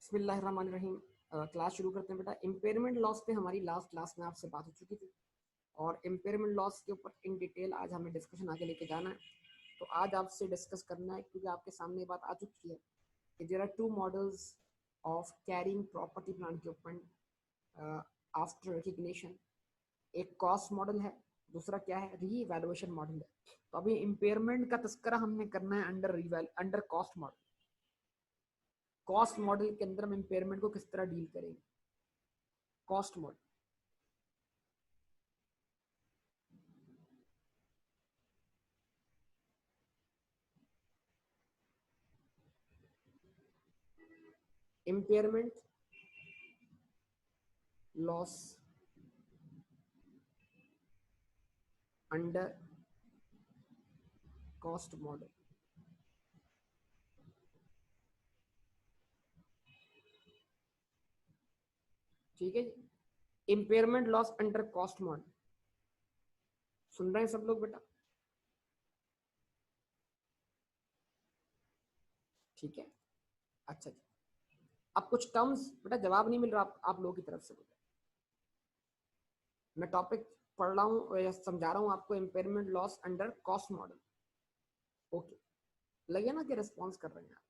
बिस्मिल्लाहिर्रहमानिर्रहीम। क्लास शुरू करते हैं बेटा। इम्पेयरमेंट लॉस पे हमारी लास्ट क्लास में आपसे बात हो चुकी थी और इम्पेयरमेंट लॉस के ऊपर इन डिटेल आज हमें डिस्कशन आगे लेके जाना है। तो आज आपसे डिस्कस करना है क्योंकि आपके सामने ये बात आ चुकी है कि there are two models of carrying property plant equipment after recognition. एक कॉस्ट मॉडल है, दूसरा क्या है, रीवैल्यूएशन मॉडल है। तो अभी इम्पेयरमेंट का तस्करा हमने करना है under cost model. Cost model के अंदर हम इम्पेयरमेंट को किस तरह डील करेंगे। Cost model impairment loss under cost model। ठीक है जी, impairment loss under cost model। सुन रहे हैं सब लोग बेटा? ठीक है, अच्छा जी। अब कुछ टर्म्स बेटा जवाब नहीं मिल रहा आप लोगों की तरफ से बेटा। मैं टॉपिक पढ़ रहा हूँ या समझा रहा हूँ आपको, impairment loss under cost model. Okay, लगे ना कि रिस्पॉन्स कर रहे हैं आप?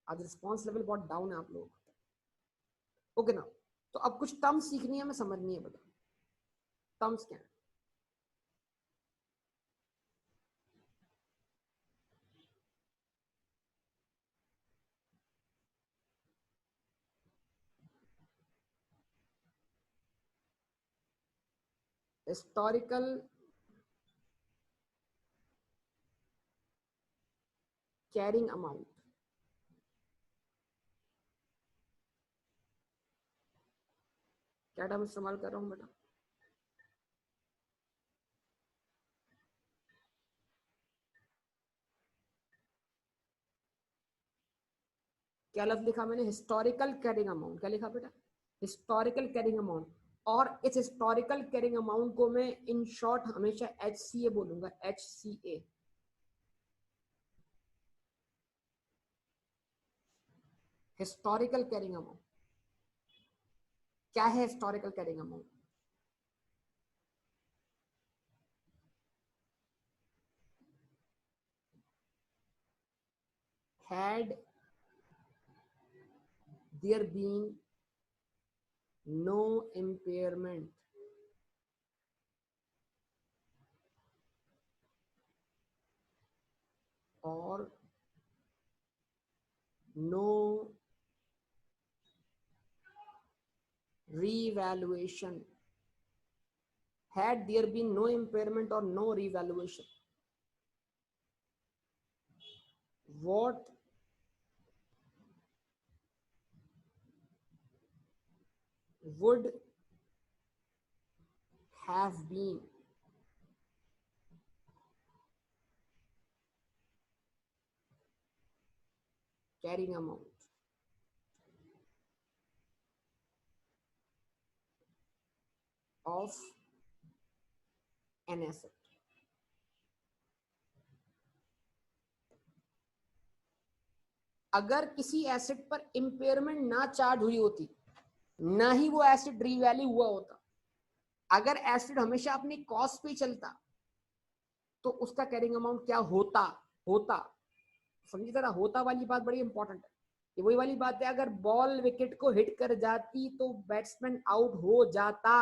आज रिस्पॉन्स लेवल बहुत डाउन है आप लोगों का। ओके ना, तो अब कुछ टर्म्स सीखनी है, हमें समझनी है बेटा। टर्म्स क्या है? हिस्टोरिकल कैरिंग अमाउंट, क्या टर्म इस्तेमाल कर रहा हूँ बेटा? क्या लफ्ज लिखा मैंने? Historical carrying amount. क्या लिखा बेटा? Historical carrying amount. और इस हिस्टोरिकल कैरिंग अमाउंट को मैं इन शॉर्ट हमेशा HCA बोलूंगा, HCA। हिस्टोरिकल कैरिंग अमाउंट क्या है? Historical carrying amount had there been no impairment or no revaluation, had there been no impairment or no revaluation, what would have been carrying amount of an asset। अगर किसी asset पर impairment ना charge हुई होती, ना ही वो asset revalue हुआ होता, अगर एसेट हमेशा अपनी कॉस्ट पे चलता, तो उसका कैरिंग अमाउंट क्या होता? होता, समझिए जरा, होता वाली बात बड़ी इंपॉर्टेंट है। ये वही वाली बात है, अगर बॉल विकेट को हिट कर जाती तो बैट्समैन आउट हो जाता,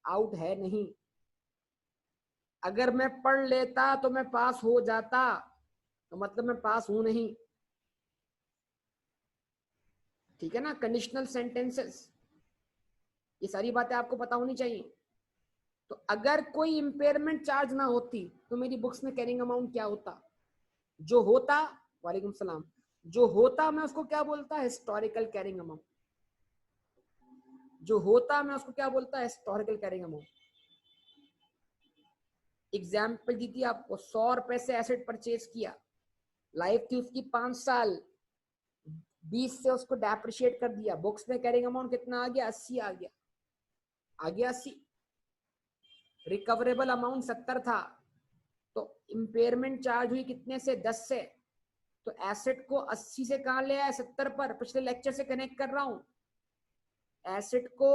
आउट है नहीं। अगर मैं पढ़ लेता तो मैं पास हो जाता, तो मतलब मैं पास हूं नहीं। ठीक है ना? कंडीशनल सेंटेंसेस, ये सारी बातें आपको पता होनी चाहिए। तो अगर कोई इंपेयरमेंट चार्ज ना होती तो मेरी बुक्स में कैरिंग अमाउंट क्या होता? जो होता, वालेकुम सलाम, जो होता मैं उसको क्या बोलता? Historical carrying amount. जो होता मैं उसको क्या बोलता? Historical carrying amount. एग्जाम्पल दी थी आपको, 100 रुपए से एसेट परचेज किया, लाइफ थी उसकी 5 साल, 20 से उसको डेप्रिशिएट कर दिया, बुक्स में कैरिंग अमाउंट कितना आ गया? 80 आ गया, आ गया 80। रिकवरेबल अमाउंट 70 था, तो इंपेयरमेंट चार्ज हुई कितने से? 10 से। तो एसेट को 80 से कहां ले आया, 70 पर। पिछले लेक्चर से कनेक्ट कर रहा हूं, एसेट को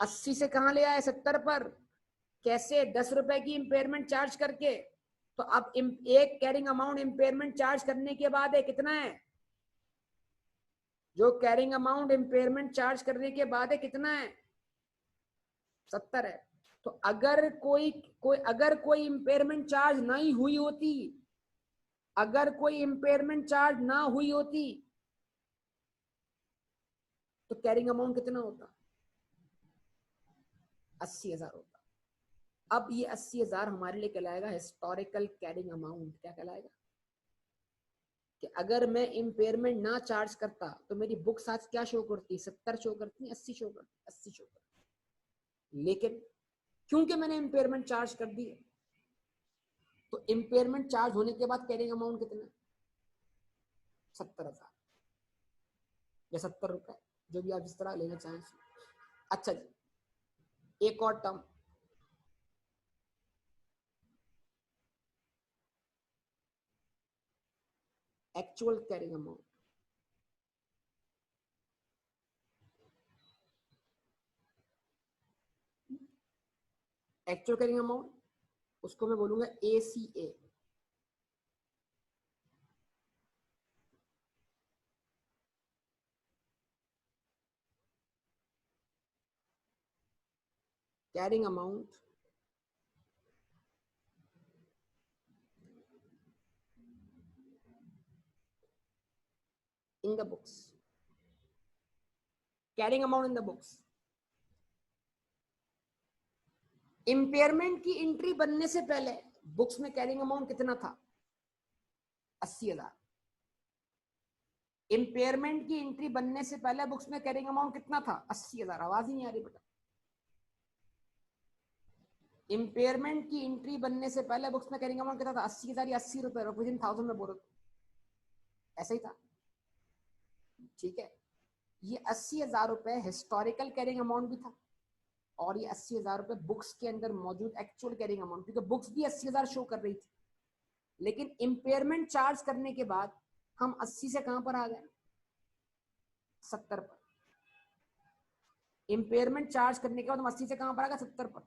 80 से कहां ले आया, 70 पर। कैसे? 10 रुपए की इंपेयरमेंट चार्ज करके। तो अब एक कैरिंग अमाउंट इंपेयरमेंट चार्ज करने के बाद है कितना है, जो कैरिंग अमाउंट इंपेयरमेंट चार्ज करने के बाद है कितना है, 70 है। तो अगर कोई इंपेयरमेंट चार्ज नहीं हुई होती, अगर कोई इंपेयरमेंट चार्ज ना हुई होती तो कैरिंग अमाउंट कितना होता, 80,000 होता। अब ये 80,000 हमारे लिए कहलाएगा हिस्टोरिकल कैरिंग अमाउंट। क्या कहलाएगा कि अगर मैं इंपेयरमेंट ना चार्ज करता तो मेरी बुक्स आज क्या शो करती, 70 शो करती, 80 शो करती, 80 शो करती। लेकिन क्योंकि मैंने इंपेयरमेंट चार्ज कर दी, तो इंपेयरमेंट चार्ज होने के बाद कैरिंग अमाउंट कितना, 70,000 या 70 रुपए, जो भी आप जिस तरह लेना चाहें। अच्छा जी, एक और term, actual carrying amount. Actual carrying amount, उसको मैं बोलूंगा ACA। Carrying amount in the books, carrying amount in the books. Impairment की एंट्री बनने से पहले बुक्स में कैरिंग अमाउंट कितना था, 80,000। इंपेयरमेंट की एंट्री बनने से पहले बुक्स में कैरिंग अमाउंट कितना था, 80,000। आवाज ही नहीं आ रही बेटा। इंपेयरमेंट की एंट्री बनने से पहले बुक्स में कैरिंग अमाउंट कितना था, 80,000 या 80 रुपए, रिप्रेजेंट 1000 में बोलो, ऐसा ही था। ठीक है, ये 80,000 रुपए हिस्टोरिकल कैरिंग अमाउंट भी था, और ये 80,000 रुपए बुक्स के अंदर मौजूद एक्चुअल कैरिंग अमाउंट, क्योंकि बुक्स भी 80,000 शो कर रही थी। लेकिन इंपेयरमेंट चार्ज करने के बाद हम 80 से कहां पर आ गए, 70 पर। इंपेयरमेंट चार्ज करने के बाद हम 80 से कहां पर आ गए, 70 पर।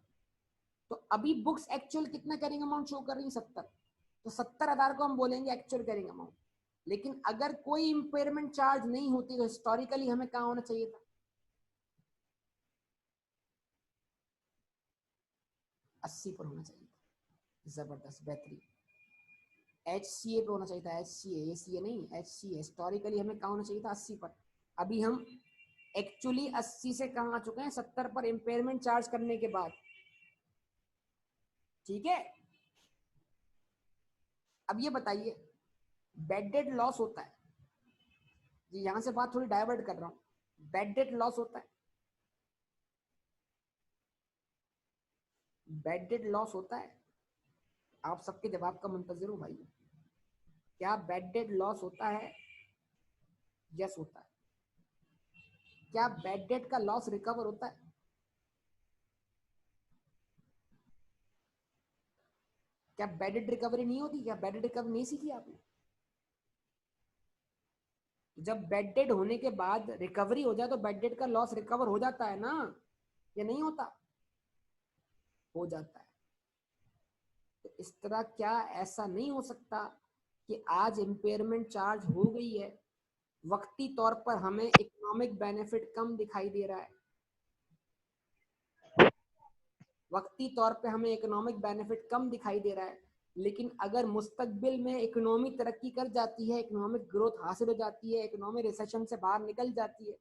तो अभी बुक्स एक्चुअल कितना कैरिंग अमाउंट शो कर रही है, 70। तो 70,000 को हम बोलेंगे एक्चुअल कैरिंग अमाउंट। लेकिन अगर कोई इंपेयरमेंट चार्ज नहीं होती तो हिस्टोरिकली हमें कहां होना चाहिए था, 80 पर होना चाहिए था। जबरदस्त, बेहतरीन। HCA पे होना चाहिए था, HCA, ACA नहीं, HCA। हिस्टोरिकली हमें कहां होना चाहिए था, 80 पर। अभी हम एक्चुअली 80 से कहां आ चुके हैं, 70 पर इंपेयरमेंट चार्ज करने के बाद। ठीक है, अब ये बताइए, बैड डेट लॉस होता है, जी यहां से बात थोड़ी डाइवर्ट कर रहा हूं। बैड डेट लॉस होता है, बैड डेट लॉस होता है। आप सबके जवाब का मुंतजिर हूं भाई। क्या बैड डेट लॉस होता है? यस होता है। क्या बैड डेट का लॉस रिकवर होता है? क्या बैड डेट रिकवरी नहीं होती? क्या बैड डेट रिकवरी नहीं सीखी आपने? जब बैड डेट होने के बाद रिकवरी हो जाए तो बैड डेट का लॉस रिकवर हो जाता है ना, या नहीं होता? हो जाता है। तो इस तरह क्या ऐसा नहीं हो सकता कि आज इंपेयरमेंट चार्ज हो गई है, वक्ती तौर पर हमें इकोनॉमिक बेनिफिट कम दिखाई दे रहा है, वक्ती तौर पे हमें इकोनॉमिक बेनिफिट कम दिखाई दे रहा है, लेकिन अगर मुस्तकबिल में इकोनॉमी तरक्की कर जाती है, इकोनॉमिक ग्रोथ हासिल हो जाती है, इकोनॉमी रिसेशन से बाहर निकल जाती है,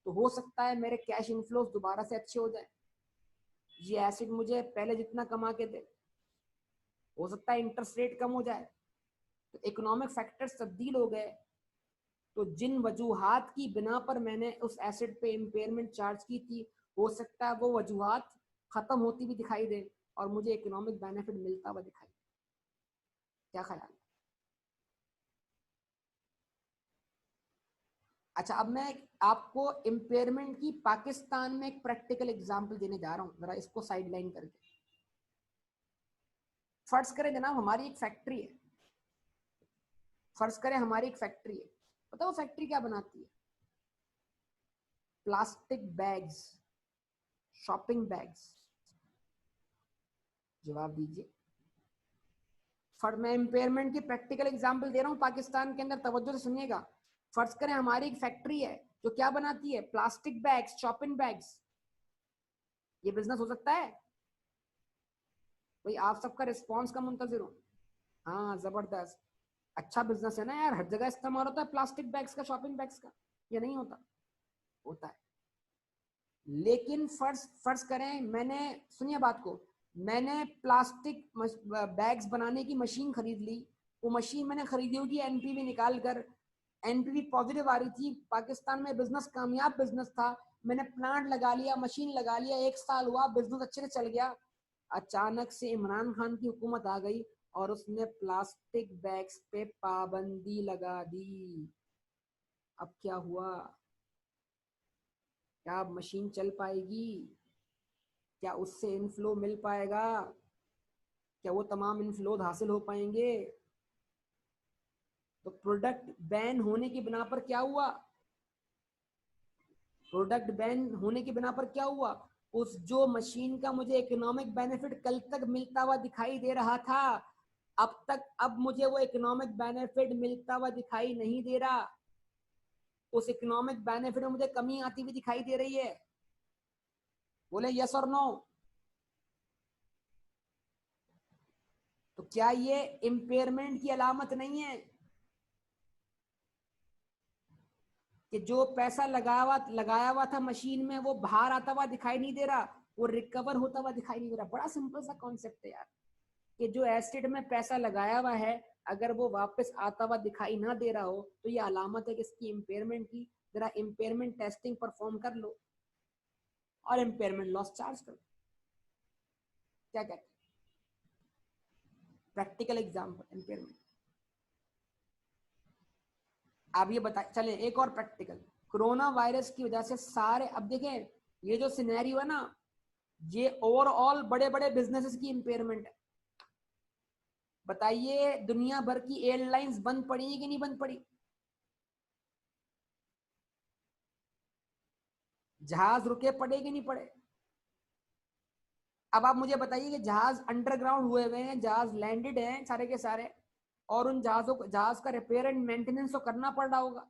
तो हो सकता है मेरे कैश इनफ्लोज दोबारा से अच्छे हो जाए, ये एसिड मुझे पहले जितना कमा के दे। हो सकता है इंटरेस्ट रेट कम हो जाए, तो इकोनॉमिक फैक्टर्स तब्दील हो गए। तो जिन वजूहात की बिना पर मैंने उस एसेट पे इम्पेयरमेंट चार्ज की थी, हो सकता है वो वजूहात खत्म होती भी दिखाई दे और मुझे इकोनॉमिक बेनिफिट मिलता हुआ दिखाई। क्या ख्याल है? अच्छा, अब मैं आपको इम्पेयरमेंट की पाकिस्तान में एक प्रैक्टिकल एग्जांपल देने जा रहा हूं, जरा इसको साइडलाइन करके। फर्ज करें जनाब, हमारी एक फैक्ट्री है, फर्ज करें हमारी एक फैक्ट्री है, पता है वो फैक्ट्री क्या बनाती है? Plastic bags, shopping bags. जवाब दीजिए। मैं इम्पेयरमेंट की प्रैक्टिकल एग्जांपल दे रहा हूँ पाकिस्तान के अंदर, तवज्जो से सुनिएगा। फर्ज करें हमारी एक फैक्ट्री है जो क्या बनाती है? Plastic bags, shopping bags. ये बिजनेस हो सकता है? भाई आप सबका रिस्पॉन्स का मुंतजिर हूँ। हाँ जबरदस्त, अच्छा बिजनेस है ना यार, हर जगह इस्तेमाल होता है प्लास्टिक बैग्स का, शॉपिंग बैग्स का। ये नहीं होता? होता है। लेकिन फर्ज फर्ज करें मैंने, सुनिए बात को, मैंने प्लास्टिक बैग्स बनाने की मशीन खरीद ली। वो मशीन मैंने खरीदी होगी एनपीवी निकाल कर, एनपीवी पॉजिटिव आ रही थी, पाकिस्तान में बिजनेस कामयाब बिजनेस था, मैंने प्लांट लगा लिया, मशीन लगा लिया, 1 साल हुआ, बिजनेस अच्छे से चल गया। अचानक से इमरान खान की हुकूमत आ गई और उसने प्लास्टिक बैग्स पे पाबंदी लगा दी। अब क्या हुआ? क्या अब मशीन चल पाएगी? क्या उससे इनफ्लो मिल पाएगा? क्या वो तमाम इनफ्लो हासिल हो पाएंगे? तो प्रोडक्ट बैन होने की बिना पर क्या हुआ? प्रोडक्ट बैन होने की बिना पर क्या हुआ? उस जो मशीन का मुझे इकोनॉमिक बेनिफिट कल तक मिलता हुआ दिखाई दे रहा था, अब मुझे वो इकोनॉमिक बेनिफिट मिलता हुआ दिखाई नहीं दे रहा। उस इकोनॉमिक बेनिफिट में मुझे कमी आती हुई दिखाई दे रही है। बोले यस और नो? तो क्या ये इम्पेयरमेंट की अलामत नहीं है कि जो पैसा लगाया हुआ था मशीन में वो बाहर आता हुआ दिखाई नहीं दे रहा, वो रिकवर होता हुआ दिखाई नहीं दे रहा? बड़ा सिंपल सा कॉन्सेप्ट है यार, कि जो एसेट में पैसा लगाया हुआ है अगर वो वापस आता हुआ दिखाई ना दे रहा हो तो ये अलामत है कि इसकी इम्पेयरमेंट की। जरा इम्पेयरमेंट टेस्टिंग परफॉर्म कर लो और इम्पेयरमेंट लॉस चार्ज करो। क्या कहते हैं? Practical example impairment. आप ये बताए चले एक और प्रैक्टिकल। कोरोना वायरस की वजह से सारे, अब देखें ये जो सिनेरियो है ना, ये ओवरऑल बड़े बड़े बिजनेसेस की इंपेयरमेंट है। बताइए दुनिया भर की एयरलाइंस बंद पड़ी है कि नहीं बंद पड़ी? जहाज रुके पड़े कि नहीं पड़े? अब आप मुझे बताइए कि जहाज अंडरग्राउंड हुए हुए हैं, जहाज लैंडेड हैं सारे के सारे, और उन जहाजों को, जहाज का रिपेयर एंड मेंटेनेंस तो करना पड़ रहा होगा।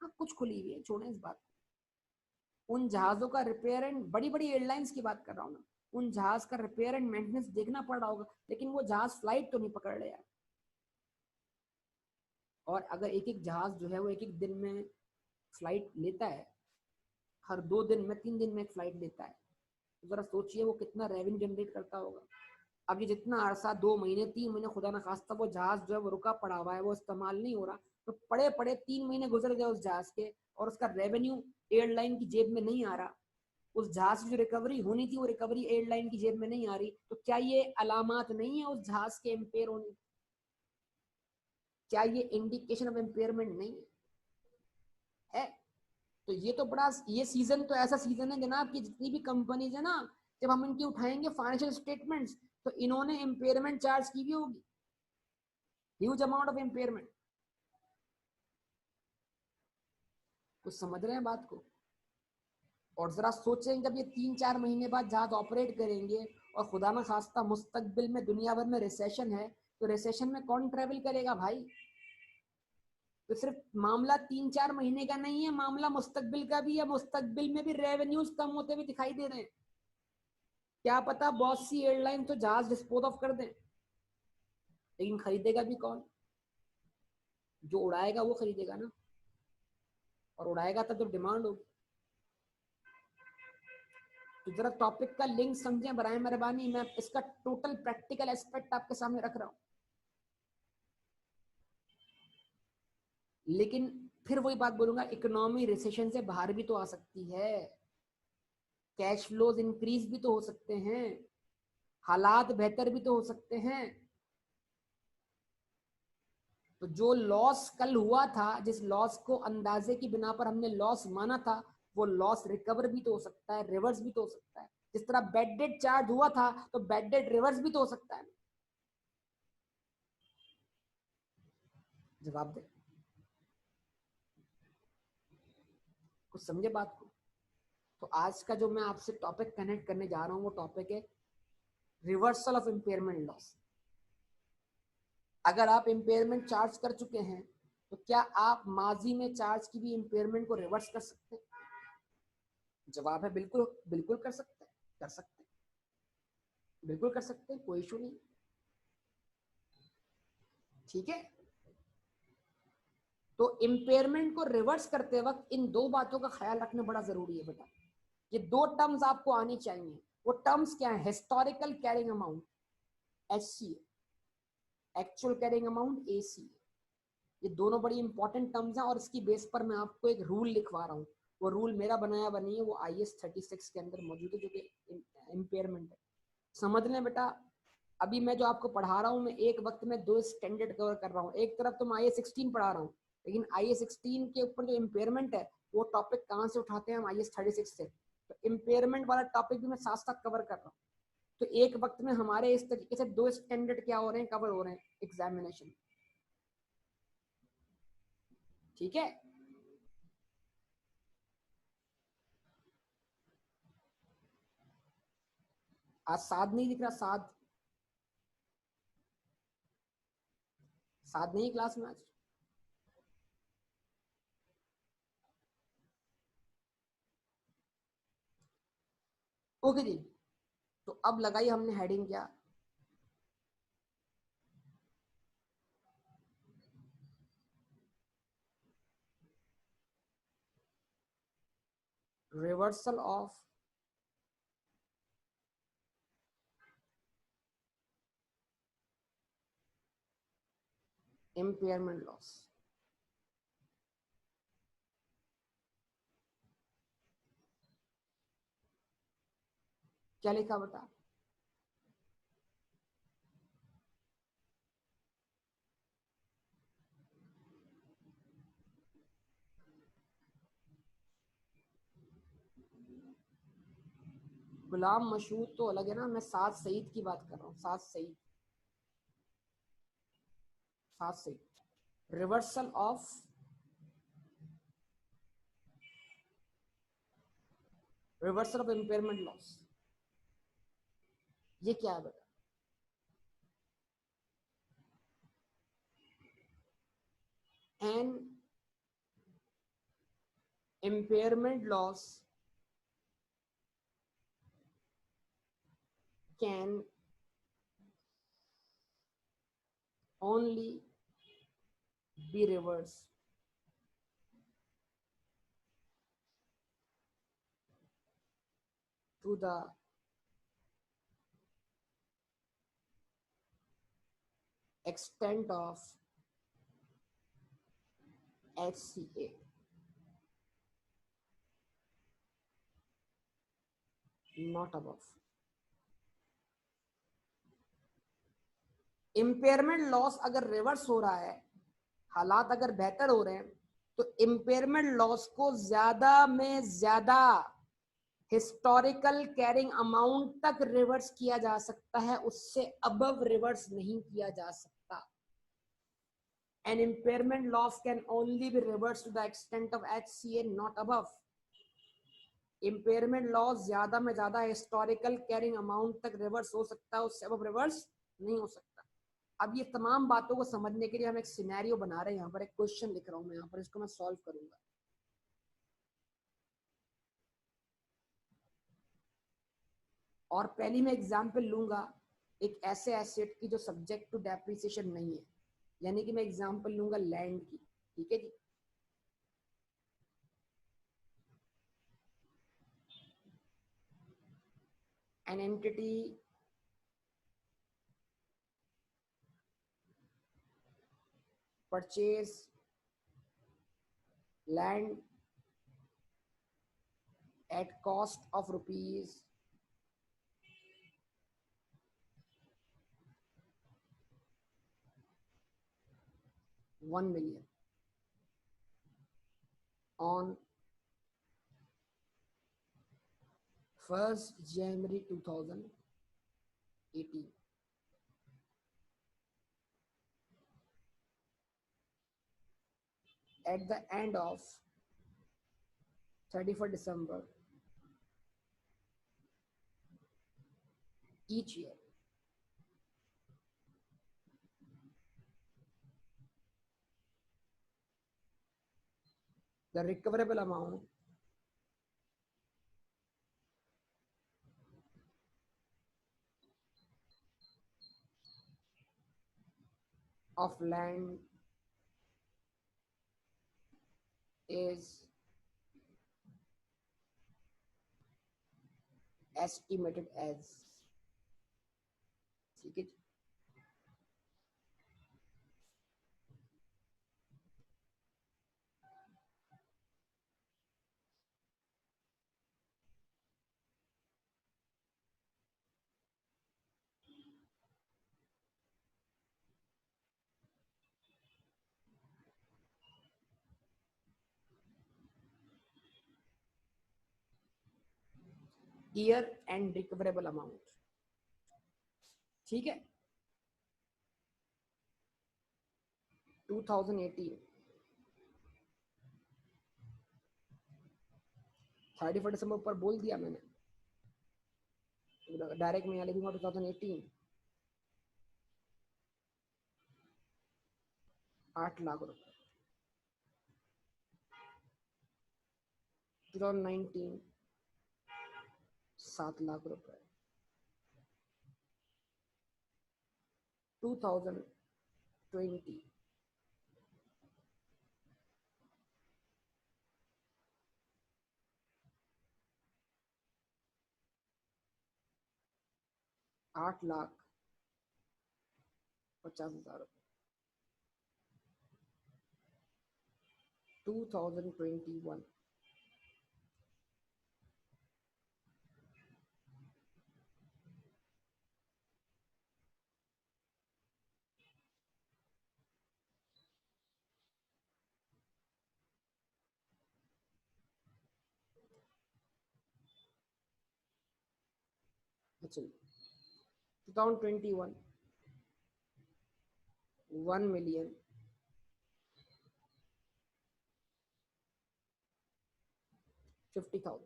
हाँ कुछ खुली हुई है, छोड़ें इस बात को। उन जहाजों का रिपेयर एंड, बड़ी बड़ी एयरलाइंस की बात कर रहा हूँ ना, उन जहाज का रिपेयर एंड मेंटेनेंस देखना पड़ रहा होगा, लेकिन वो जहाज फ्लाइट तो नहीं पकड़ रहे यार। और अगर एक एक जहाज जो है वो एक एक दिन में फ्लाइट लेता है, हर 2 दिन में 3 दिन में एक फ्लाइट लेता है, तो जरा सोचिए वो कितना रेवेन्यू जनरेट करता होगा। अब ये जितना अरसा, 2 महीने 3 महीने खुदा ना खास्ता वो जहाज जो है वो रुका पड़ा हुआ है, वो इस्तेमाल नहीं हो रहा, तो पड़े पड़े 3 महीने गुजर गए उस जहाज के और उसका रेवेन्यू एयरलाइन की जेब में नहीं आ रहा, उस जहाज की जो रिकवरी होनी थी वो रिकवरी एयरलाइन की जेब में नहीं आ रही, तो क्या ये अलामत नहीं है उस जहाज के इम्पेयर होने? क्या ये इंडिकेशन ऑफ इम्पेयरमेंट नहीं है? तो ये तो बड़ा, ये सीजन तो ऐसा सीजन है जनाब कि जितनी भी कंपनीज है ना, जब हम इनकी उठाएंगे फाइनेंशियल स्टेटमेंट्स, तो इन्होंने इम्पेयरमेंट चार्ज की भी होगी, ह्यूज अमाउंट ऑफ इम्पेयरमेंट। कुछ समझ रहे हैं बात को? और जरा सोचें जब ये 3-4 महीने बाद जहाज ऑपरेट करेंगे और खुदा ना खास्ता मुस्तकबिल में दुनिया भर में रिसेशन है, तो रिसेशन में कौन ट्रेवल करेगा भाई? तो सिर्फ मामला 3-4 महीने का नहीं है, मामला मुस्तकबिल का भी है। मुस्तकबिल में भी रेवेन्यूज कम होते हुए दिखाई दे रहे हैं। क्या पता बहुत सी एयरलाइन तो जहाज डिस्पोज ऑफ कर दें, लेकिन खरीदेगा भी कौन? जो उड़ाएगा वो खरीदेगा ना, और उड़ाएगा तब तो डिमांड होगी। तो जरा टॉपिक का लिंक समझें बराए मेहरबानी, मैं इसका टोटल प्रैक्टिकल एस्पेक्ट आपके सामने रख रहा हूं। लेकिन फिर वही बात बोलूंगा, इकोनॉमी रिसेशन से बाहर भी तो आ सकती है, कैश फ्लोज इंक्रीज भी तो हो सकते हैं, हालात बेहतर भी तो हो सकते हैं। तो जो लॉस कल हुआ था, जिस लॉस को अंदाजे की बिना पर हमने लॉस माना था, वो लॉस रिकवर भी तो हो सकता है, रिवर्स भी तो हो सकता है। जिस तरह बैड डेट चार्ज हुआ था, तो बैड डेट रिवर्स भी तो हो सकता है। जवाब दे, कुछ समझे बात को। तो आज का जो मैं आपसे टॉपिक कनेक्ट करने जा रहा हूँ वो टॉपिक है रिवर्सल ऑफ इम्पेयरमेंट लॉस। अगर आप इम्पेयरमेंट चार्ज कर चुके हैं तो क्या आप माजी में चार्ज की भी इम्पेयरमेंट को रिवर्स कर सकते हैं? जवाब है बिल्कुल, बिल्कुल कर सकते हैं, कर सकते हैं, बिल्कुल कर सकते हैं, कोई इशू नहीं। ठीक है, तो इम्पेयरमेंट को रिवर्स करते वक्त इन दो बातों का ख्याल रखना बड़ा जरूरी है बेटा। ये दो टर्म्स आपको आनी चाहिए। वो टर्म्स क्या है? Historical carrying amount HCA, actual carrying amount ACA। ये दोनों बड़ी इंपॉर्टेंट टर्म्स हैं और इसकी बेस पर मैं आपको एक रूल लिखवा रहा हूँ। वो रूल मेरा बनाया बनी है, वो IS 36 के अंदर मौजूद है, जो कि इम्पेयरमेंट है। समझ लें बेटा, अभी मैं जो आपको पढ़ा रहा हूँ, मैं एक वक्त में दो स्टैंडर्ड कवर कर रहा हूँ। एक तरफ तो मैं IS 16 पढ़ा रहा हूँ, लेकिन IS 16 के ऊपर जो इम्पेयरमेंट है वो टॉपिक कहाँ से उठाते हैं हम? IS 36 से। तो इम्पेयरमेंट वाला टॉपिक भी मैं साथ साथ कवर कर रहा हूँ। तो एक वक्त में हमारे इस तरीके से दो स्टैंडर्ड क्या हो रहे हैं, कवर हो रहे हैं एग्जामिनेशन। ठीक है, आज साध नहीं दिख रहा, साध, साध नहीं क्लास में आज। ओके जी, तो अब लगाई हमने हेडिंग क्या? Reversal of impairment loss. क्या लिखा बता? गुलाम मशहूद तो अलग है ना, मैं साद सईद की बात कर रहा हूँ, Saad Saeed, Saad Saeed. Reversal of, reversal of impairment loss, ये क्या है बेटा? An impairment loss can only be reversed to the extent of HCA, not above। Impairment loss अगर रिवर्स हो रहा है, हालात अगर बेहतर हो रहे हैं, तो इम्पेयरमेंट लॉस को ज्यादा में ज्यादा हिस्टोरिकल कैरिंग अमाउंट तक रिवर्स किया जा सकता है, उससे अबव रिवर्स नहीं किया जा सकता। An impairment loss can only be reversed to the extent of HCA, not above। Impairment loss ज्यादा में ज्यादा हिस्टोरिकल कैरिंग अमाउंट तक रिवर्स हो सकता है, उससे अब रिवर्स नहीं हो सकता। अब ये तमाम बातों को समझने के लिए हम एक सिनेरियो बना रहे हैं, यहाँ पर एक क्वेश्चन लिख रहा हूँ मैं, यहाँ पर इसको मैं सॉल्व करूंगा। और पहली मैं एग्जांपल लूंगा एक ऐसे एसेट की जो सब्जेक्ट टू डेप्रिसिएशन नहीं है, यानी कि मैं एग्जांपल लूंगा लैंड की। ठीक है जी, an entity purchase land at cost of rupees 1 million on 1st January 2018। at the end of 31st December each year. The recoverable amount of land is estimated as, ठीक है, year and recoverable amount, ठीक है। 2018 31 दिसंबर पर बोल दिया मैंने, direct मैं यहाँ लिखूंगा 2018 8 लाख रुपए, 2019 7 लाख रुपए, 2020 8,50,000 रुपए, 2021 अच्छा 2021 1,50,000।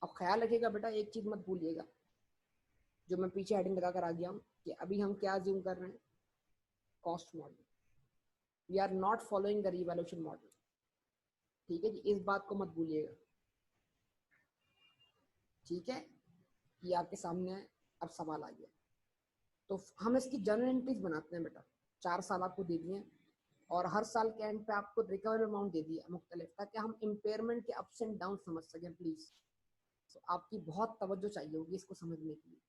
अब ख्याल रखिएगा बेटा, एक चीज मत भूलिएगा, जो मैं पीछे हेडिंग लगा कर आ गया हूँ कि अभी हम क्या अज्यूम कर रहे हैं, cost model. We are not following the revaluation model, ठीक है जी, इस बात को मत भूलिएगा, ठीक है। ये आपके सामने है, अब सवाल आ गया, तो हम इसकी जर्नल एंट्रीज बनाते हैं बेटा। 4 साल आपको दे दिए और हर साल के एंड पे आपको रिकवरी अमाउंट दे दिया मुख्तलिफ, ताकि हम इम्पेयरमेंट के अप्स एंड डाउन समझ सकें प्लीज। तो आपकी बहुत तवज्जो चाहिए होगी इसको समझने के लिए।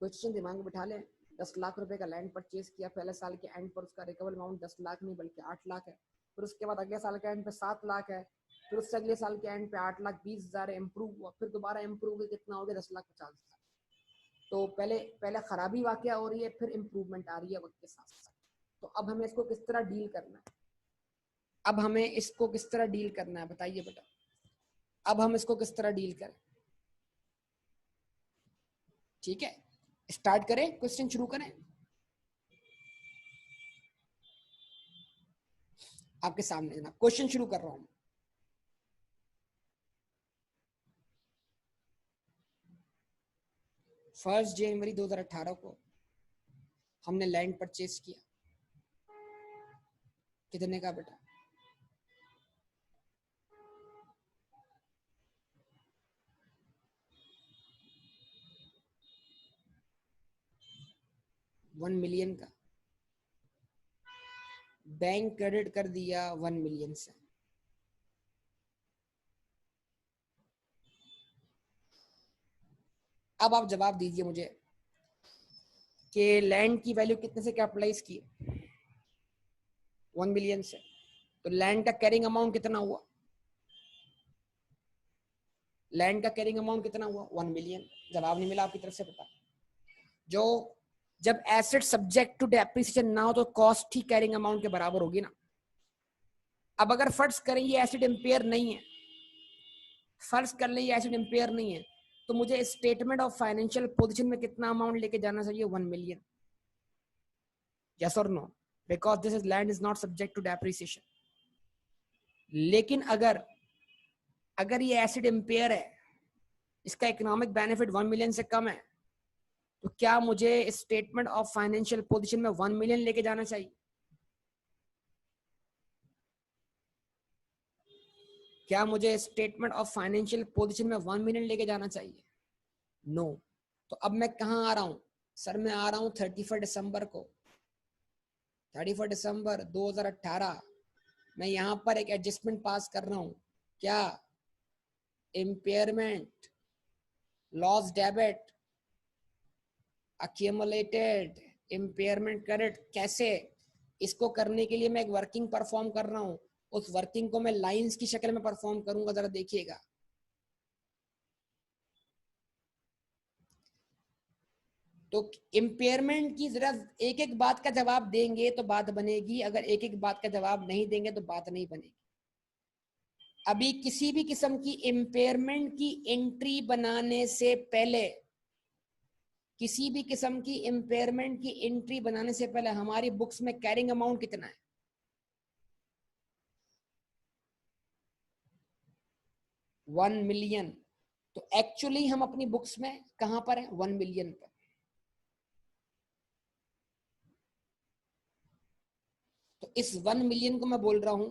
क्वेश्चन दिमाग में बिठा लें, 10 लाख रुपए का लैंड परचेज किया, पहले साल के एंड पर उसका रिकवर अमाउंट 10 लाख नहीं बल्कि 8 लाख है, फिर उसके बाद अगले साल के एंड पे 7 लाख है, फिर उससे अगले साल के एंड पे 8,20,000 इम्प्रूव हुआ, फिर दोबारा इम्प्रूव हुआ, कितना हो गया 10,50,000। तो पहले खराबी वाकया हो रही है, फिर इम्प्रूवमेंट आ रही है वक्त के साथ साथ। तो अब हमें इसको किस तरह डील करना है, अब हमें इसको किस तरह डील करना है बताइए बेटा, अब हम इसको किस तरह डील करें, ठीक है। स्टार्ट करें, क्वेश्चन शुरू करें। आपके सामने जनाब क्वेश्चन शुरू कर रहा हूं। फर्स्ट जनवरी 2018 को हमने लैंड परचेज किया, कितने का बेटा, $1 मिलियन का। बैंक क्रेडिट कर दिया 1 मिलियन से। अब आप जवाब दीजिए मुझे कि लैंड की वैल्यू कितने से कैपिटलाइज की, 1 मिलियन से, तो लैंड का कैरिंग अमाउंट कितना हुआ, लैंड का कैरिंग अमाउंट कितना हुआ, 1 मिलियन। जवाब नहीं मिला आपकी तरफ से बेटा। जो जब एसेट सब्जेक्ट टू डेप्रिसिएशन ना हो तो कॉस्ट ही कैरिंग अमाउंट के बराबर होगी ना। अब अगर फर्ज करें ये एसेट इंपेयर नहीं है, फर्ज कर लें ये एसेट इंपेयर नहीं है, तो मुझे स्टेटमेंट ऑफ फाइनेंशियल पोजीशन में कितना अमाउंट लेके जाना चाहिए, 1 मिलियन। यस और no, because this is land is not subject to depreciation. लेकिन अगर ये एसिड इम्पेयर है, इसका इकोनॉमिक बेनिफिट 1 मिलियन से कम है, तो क्या मुझे स्टेटमेंट ऑफ फाइनेंशियल पोजीशन में 1 मिलियन लेके जाना चाहिए? क्या मुझे स्टेटमेंट ऑफ फाइनेंशियल पोजीशन में 1 मिलियन लेके जाना चाहिए? नो। तो अब मैं कहाँ आ रहा हूँ सर? मैं आ रहा हूँ 31 दिसंबर को, 31 दिसंबर 2018। मैं यहाँ पर एक एडजस्टमेंट पास कर रहा हूँ। क्या? Impairment loss debit accumulated impairment credit। कैसे? इसको करने के लिए मैं एक वर्किंग परफॉर्म कर रहा हूँ। उस वर्किंग को मैं लाइंस की शक्ल में परफॉर्म करूंगा, जरा देखिएगा। तो इम्पेयरमेंट की जरा एक एक बात का जवाब देंगे तो बात बनेगी, अगर एक एक बात का जवाब नहीं देंगे तो बात नहीं बनेगी। अभी किसी भी किस्म की इम्पेयरमेंट की एंट्री बनाने से पहले, किसी भी किस्म की इम्पेयरमेंट की एंट्री बनाने से पहले हमारी बुक्स में कैरिंग अमाउंट कितना है? 1 मिलियन। तो एक्चुअली हम अपनी बुक्स में कहां पर है? 1 मिलियन पर। तो इस 1 मिलियन को मैं बोल रहा हूं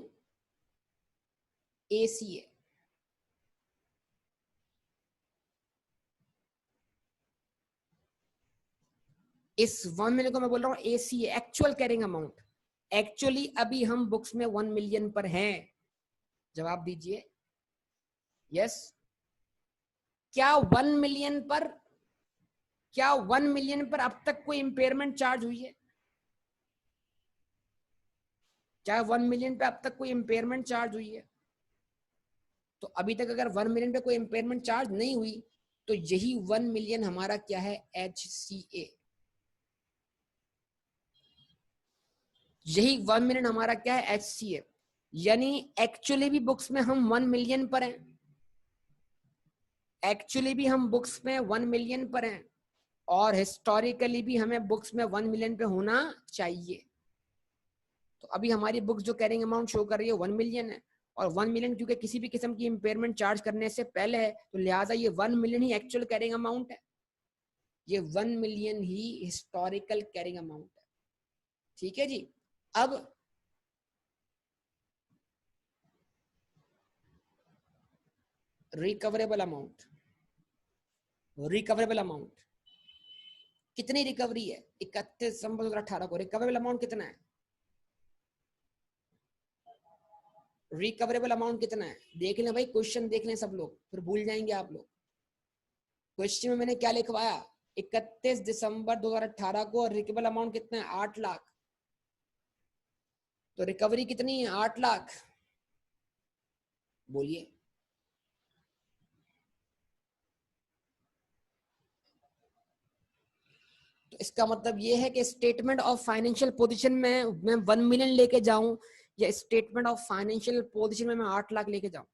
ACA। इस 1 मिलियन को मैं बोल रहा हूं ACA, actual carrying amount. Actually अभी हम बुक्स में 1 मिलियन पर हैं। जवाब दीजिए। यस। क्या 1 मिलियन पर, क्या 1 मिलियन पर अब तक कोई इंपेयरमेंट चार्ज हुई है? क्या 1 मिलियन पे अब तक कोई इंपेयरमेंट चार्ज हुई है? तो अभी तक अगर 1 मिलियन पे कोई इंपेयरमेंट चार्ज नहीं हुई, तो यही 1 मिलियन हमारा क्या है? HCA। यही 1 मिलियन हमारा क्या है? HCA। यानी एक्चुअली भी बुक्स में हम 1 मिलियन पर हैं। एक्चुअली भी हम बुक्स में 1 मिलियन पर हैं, और हिस्टोरिकली भी हमें बुक्स में 1 मिलियन पे होना चाहिए। तो अभी हमारी बुक्स जो कैरिंग अमाउंट शो कर रही है 1 मिलियन है, और 1 मिलियन क्योंकि किसी भी किस्म की इंपेयरमेंट चार्ज करने से पहले है, तो लिहाजा ये 1 मिलियन ही एक्चुअल कैरिंग अमाउंट है। ये 1 मिलियन ही हिस्टोरिकल कैरिंग अमाउंट है। ठीक है जी। अब रिकवरेबल अमाउंट, रिकवरेबल अमाउंट कितनी रिकवरी है? 31 दिसंबर 2018 को रिकवरेबल अमाउंट कितना है? रिकवरेबल अमाउंट कितना है? देख लें भाई, क्वेश्चन देख लें सब लोग, फिर भूल जाएंगे आप लोग। क्वेश्चन में मैंने क्या लिखवाया? 31 दिसंबर 2018 को रिकवरेबल अमाउंट कितना है? 8 लाख। तो रिकवरी कितनी है? 8 लाख। बोलिए। तो इसका मतलब ये है कि स्टेटमेंट ऑफ फाइनेंशियल पोजीशन में मैं 1 मिलियन लेके जाऊं, या स्टेटमेंट ऑफ फाइनेंशियल पोजीशन में मैं 8 लाख लेके जाऊं?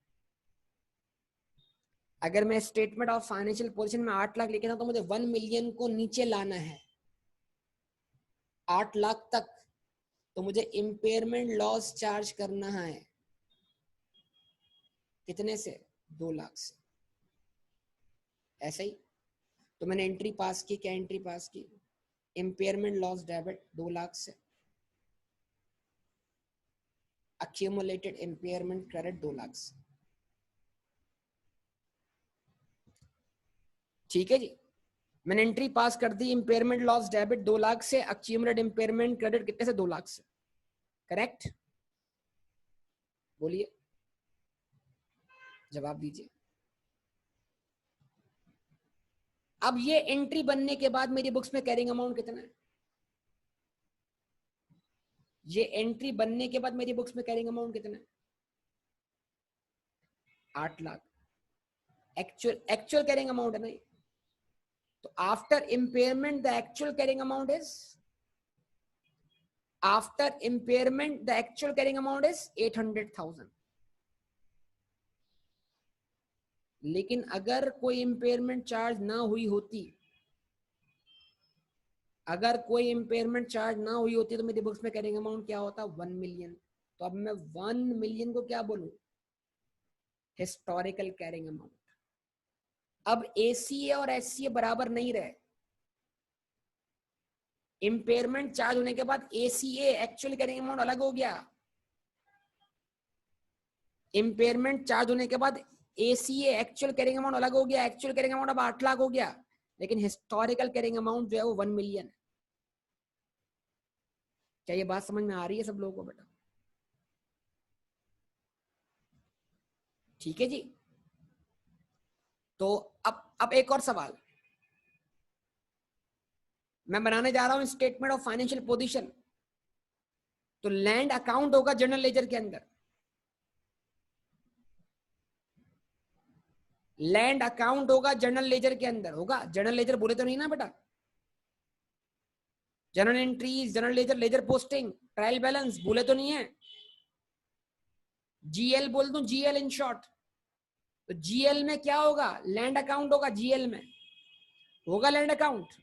अगर मैं स्टेटमेंट ऑफ फाइनेंशियल पोजीशन में 8 लाख लेके जाऊं, तो मुझे 1 मिलियन को नीचे लाना है 8 लाख तक। तो मुझे इम्पेयरमेंट लॉस चार्ज करना है कितने से? 2 लाख से। ऐसा ही। तो मैंने एंट्री पास की। क्या एंट्री पास की? इम्पेयरमेंट लॉस डेबिट 2 लाख से, accumulated impairment credit 2 लाख से। ठीक है जी। मैंने एंट्री पास कर दी, इम्पेयरमेंट लॉस डेबिट 2 लाख से, accumulated impairment credit कितने से? 2 लाख से। करेक्ट? बोलिए, जवाब दीजिए। अब ये एंट्री बनने के बाद मेरी बुक्स में कैरिंग अमाउंट कितना है? ये एंट्री बनने के बाद मेरी बुक्स में कैरिंग अमाउंट कितना है? 8 लाख। एक्चुअल कैरिंग अमाउंट है ना। तो after impairment the actual carrying amount is, after impairment the actual carrying amount is 800,000। लेकिन अगर कोई इम्पेयरमेंट चार्ज ना हुई होती, अगर कोई इम्पेयरमेंट चार्ज ना हुई होती तो मेरी बुक्स में कैरिंग अमाउंट क्या होता, 1 मिलियन। तो अब मैं 1 मिलियन को क्या बोलूं, हिस्टोरिकल कैरिंग अमाउंट। अब एसीए और एससीए बराबर नहीं रहे। इम्पेयरमेंट चार्ज होने के बाद एसीए एक्चुअल कैरिंग अमाउंट अलग हो गया। इम्पेयरमेंट चार्ज होने के बाद एसीए एक्चुअल कैरिंग अमाउंट अलग हो गया। एक्चुअल कैरिंग अमाउंट अब 8 लाख हो गया, लेकिन हिस्टोरिकल कैरिंग अमाउंट जो है वो 1 मिलियन है। क्या ये बात समझ में आ रही है सब लोगों को बेटा? ठीक है जी। तो अब एक और सवाल मैं बनाने जा रहा हूं, स्टेटमेंट ऑफ फाइनेंशियल पोजीशन। तो लैंड अकाउंट होगा जनरल लेजर के अंदर। लैंड अकाउंट होगा जनरल लेजर के अंदर, होगा। जनरल लेजर बोले तो नहीं ना बेटा? General entries, general ledger, ledger posting, trial balance बोले तो नहीं है? जीएल बोल दूं, जीएल इन शॉर्ट। तो जीएल में क्या होगा, लैंड अकाउंट होगा। जीएल में होगा लैंड अकाउंट।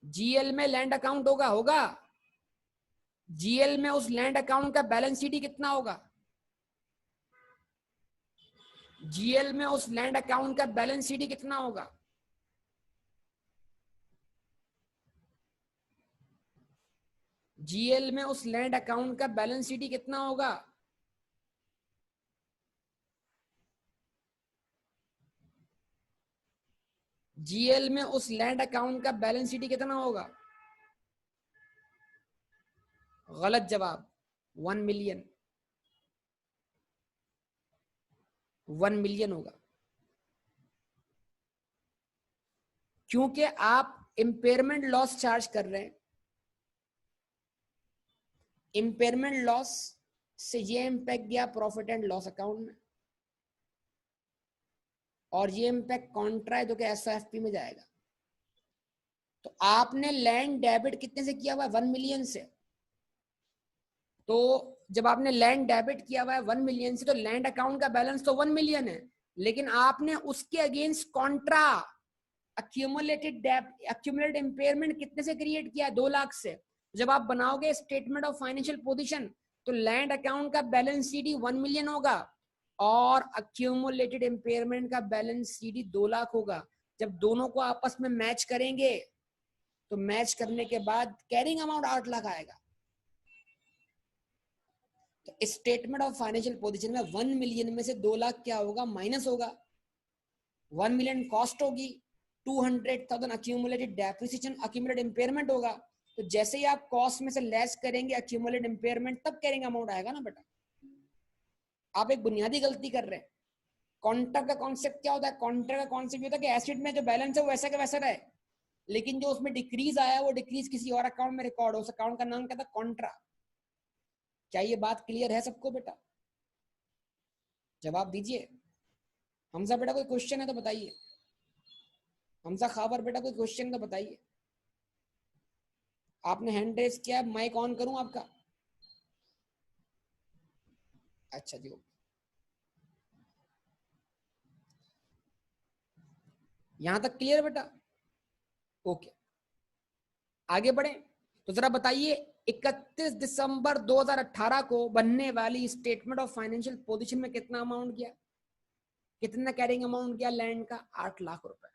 जीएल में लैंड अकाउंट होगा। जीएल में उस लैंड अकाउंट का बैलेंस शीट कितना होगा? जीएल में उस लैंड अकाउंट का बैलेंस शीट कितना होगा? जीएल में उस लैंड अकाउंट का बैलेंस शीट कितना होगा? जीएल में उस लैंड अकाउंट का बैलेंस शीट कितना होगा? गलत जवाब, 1 मिलियन। 1 मिलियन होगा, क्योंकि आप इंपेयरमेंट लॉस चार्ज कर रहे हैं। इंपेयरमेंट लॉस से ये इंपैक्ट गया प्रॉफिट एंड लॉस अकाउंट में, और ये इंपैक्ट कॉन्ट्रा है जो कि एसओएफपी में जाएगा। तो आपने लैंड डेबिट कितने से किया हुआ है? 1 मिलियन से। तो जब आपने लैंड डेबिट किया हुआ है 1 मिलियन से, तो लैंड अकाउंट का बैलेंस तो 1 मिलियन है, लेकिन आपने उसके अगेंस्ट कॉन्ट्रा अक्यूमुलेटेड इंपेयरमेंट कितने से क्रिएट किया? 2 लाख से। जब आप बनाओगे स्टेटमेंट ऑफ फाइनेंशियल पोजीशन, तो लैंड अकाउंट का बैलेंस शीट 1 मिलियन होगा और अक्यूमुलेटेड इंपेयरमेंट का बैलेंस शीट 2 लाख होगा। जब दोनों को आपस में मैच करेंगे, तो मैच करने के बाद कैरिंग अमाउंट 8 लाख आएगा। तो स्टेटमेंट ऑफ फाइनेंशियल पोजीशन में 1 मिलियन में से 2 लाख क्या होगा? माइनस होगा। 1 मिलियन कॉस्ट होगी, 200,000 अक्यूमुलेटेड डेप्रिसिएशन, अक्यूमुलेटेड इंपेयरमेंट होगा। तो जैसे ही आप कॉस्ट में से लेस करेंगे अक्यूमुलेटेड इंपेयरमेंट, तब कैरिंग अमाउंट आएगा ना बेटा। आप एक बुनियादी गलती कर रहे हैं। कॉन्ट्रा का कॉन्सेप्ट क्या होता है? कॉन्ट्रा का कॉन्सेप्ट होता है कि एसेट में जो बैलेंस है वो वैसा का वैसा रहे, लेकिन जो उसमें डिक्रीज आया वो डिक्रीज किसी और अकाउंट में रिकॉर्ड हो। उस अकाउंट का नाम क्या था? कॉन्ट्रा। क्या ये बात क्लियर है सबको बेटा? जवाब दीजिए। हमजा बेटा कोई क्वेश्चन है तो बताइए। हमजा खाबर बेटा कोई क्वेश्चन तो बताइए। आपने हैंड रेज किया, माइक ऑन करूं आपका? अच्छा जी, यहां तक क्लियर बेटा? ओके, आगे बढ़े। तो जरा बताइए, 31 दिसंबर 2018 को बनने वाली स्टेटमेंट ऑफ फाइनेंशियल पोजीशन में कितना अमाउंट गया? कितना कैरिंग अमाउंट गया लैंड का? 8 लाख रुपए।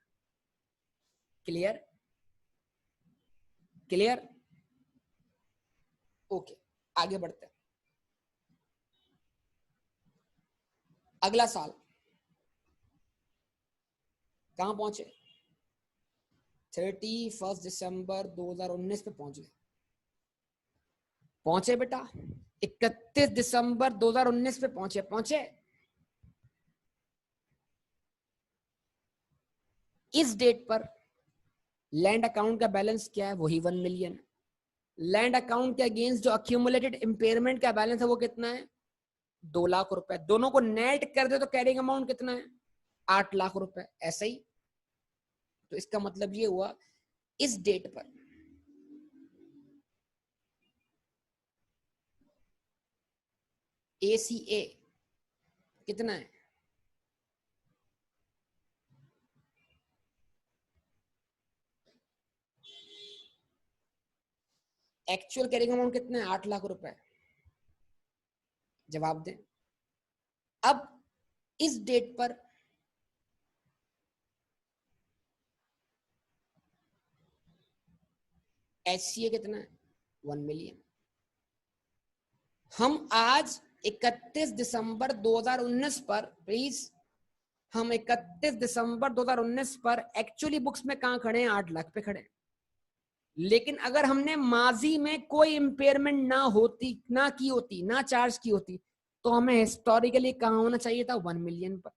क्लियर? क्लियर? ओके, आगे बढ़ते हैं। अगला साल कहां पहुंचे? 31 दिसंबर 2019 पे पहुंच गए। पहुंचे बेटा? 31 दिसंबर 2019 पे पहुंचे। पहुंचे? इस डेट पर लैंड अकाउंट का बैलेंस क्या है? वही 1 मिलियन। लैंड अकाउंट के अगेंस्ट जो अक्यूमुलेटेड इंपेयरमेंट का बैलेंस है वो कितना है? 2 लाख रुपए। दोनों को नेट कर दे तो कैरिंग अमाउंट कितना है? 8 लाख रुपए। ऐसे ही। तो इसका मतलब ये हुआ, इस डेट पर एसीए कितना है? एक्चुअल कैरिंग अमाउंट कितना है? 8 लाख रुपए। जवाब दें। अब इस डेट पर HCA कितना है? 1 मिलियन। हम आज 31 दिसंबर 2019 पर, प्लीज, हम 31 दिसंबर 2019 पर एक्चुअली बुक्स में कहां खड़े हैं? 8 लाख पे खड़े हैं। लेकिन अगर हमने माजी में कोई इंपेयरमेंट ना होती, ना की होती, ना चार्ज की होती, तो हमें हिस्टोरिकली कहां होना चाहिए था? 1 मिलियन पर।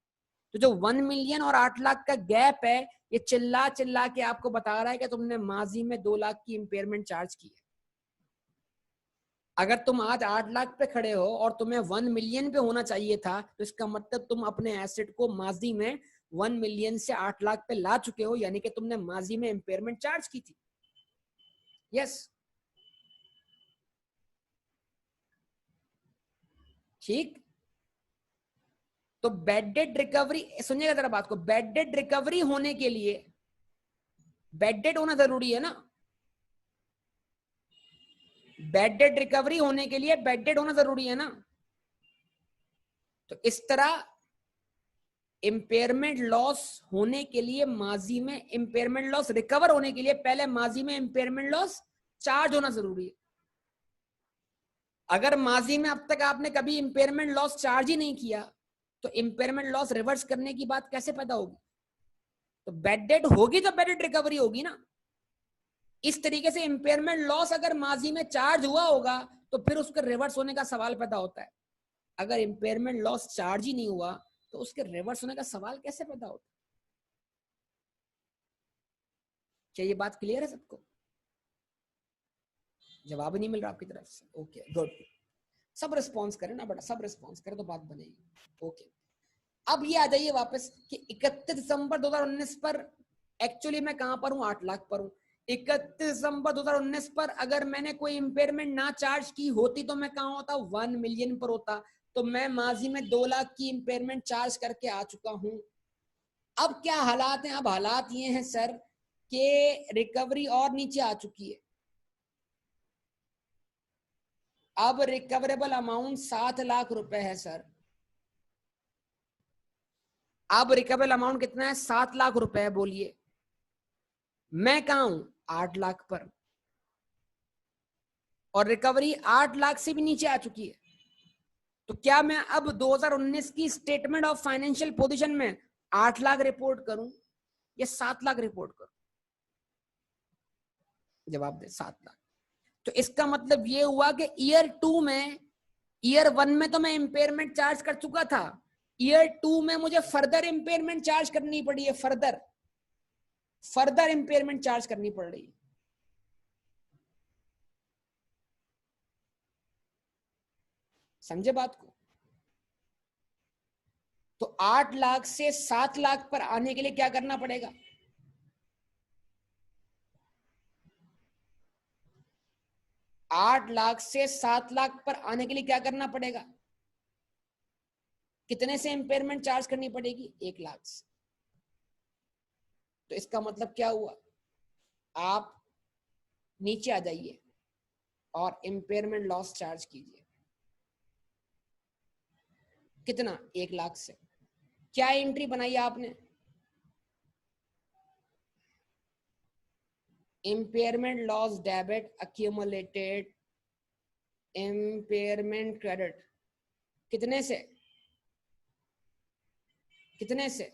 तो जो 1 मिलियन और 8 लाख का गैप है, ये चिल्ला चिल्ला के आपको बता रहा है कि तुमने माजी में 2 लाख की इंपेयरमेंट चार्ज की है। अगर तुम आज 8 लाख पे खड़े हो और तुम्हें 1 मिलियन पे होना चाहिए था, तो इसका मतलब तुम अपने एसेट को माजी में 1 मिलियन से 8 लाख पे ला चुके हो, यानी कि तुमने माजी में इंपेयरमेंट चार्ज की थी। यस, ठीक। तो बैड डेट रिकवरी, सुनिएगा जरा बात को, बैड डेट रिकवरी होने के लिए बैड डेट होना जरूरी है ना? बैड डेट रिकवरी होने के लिए बैड डेट होना जरूरी है ना? तो इस तरह इंपेयरमेंट लॉस होने के लिए, माजी में इंपेयरमेंट लॉस रिकवर होने के लिए पहले माजी में इंपेयरमेंट लॉस चार्ज होना जरूरी है। अगर माजी में अब तक आपने कभी इंपेयरमेंट लॉस चार्ज ही नहीं किया, तो इंपेयरमेंट लॉस रिवर्स करने की बात कैसे पैदा होगी? तो बैड डेट होगी तो बैड डेट रिकवरी होगी ना। इस तरीके से इंपेयरमेंट लॉस अगर माजी में चार्ज हुआ होगा, तो फिर उसके रिवर्स होने का सवाल पैदा होता है। अगर इंपेयरमेंट लॉस चार्ज ही नहीं हुआ, तो उसके रिवर्स होने का सवाल कैसे पैदा होता है? क्या ये बात क्लियर है सबको? जवाब नहीं मिल रहा आपकी तरफ से? Okay, good. सब रिस्पॉन्स करें ना बेटा, सब रिस्पॉन्स करें तो बात बनेगी। ओके, अब ये आ जाइए वापस कि 31 दिसंबर 2019 पर एक्चुअली मैं कहां पर हूं? 8 लाख पर हूं। 31 दिसंबर 2019 पर अगर मैंने कोई इंपेयरमेंट ना चार्ज की होती तो मैं कहां होता? 1 मिलियन पर होता। तो मैं माजी में 2 लाख की इंपेयरमेंट चार्ज करके आ चुका हूं। अब क्या हालात हैं? अब हालात ये हैं सर कि रिकवरी और नीचे आ चुकी है। अब रिकवरेबल अमाउंट 7 लाख रुपए है सर। अब रिकवरेबल अमाउंट कितना है? 7 लाख रुपए है। बोलिए, मैं कहां हूं? 8 लाख पर, और रिकवरी 8 लाख से भी नीचे आ चुकी है। तो क्या मैं अब 2019 की स्टेटमेंट ऑफ फाइनेंशियल पोजीशन में 8 लाख रिपोर्ट करूं या 7 लाख रिपोर्ट करूं? जवाब दे। 7 लाख। तो इसका मतलब ये हुआ कि ईयर 2 में, ईयर 1 में तो मैं इंपेयरमेंट चार्ज कर चुका था, ईयर 2 में मुझे फर्दर इंपेयरमेंट चार्ज करनी पड़ी है। फर्दर इंपेयरमेंट चार्ज करनी पड़ रही है। समझे बात को? तो 8 लाख से 7 लाख पर आने के लिए क्या करना पड़ेगा? 8 लाख से 7 लाख पर आने के लिए क्या करना पड़ेगा? कितने से इंपेयरमेंट चार्ज करनी पड़ेगी? 1 लाख से। तो इसका मतलब क्या हुआ? आप नीचे आ जाइए और इंपेयरमेंट लॉस चार्ज कीजिए। कितना? 1 लाख से। क्या एंट्री बनाई आपने? Impairment loss debit accumulated impairment credit. कितने से? कितने से?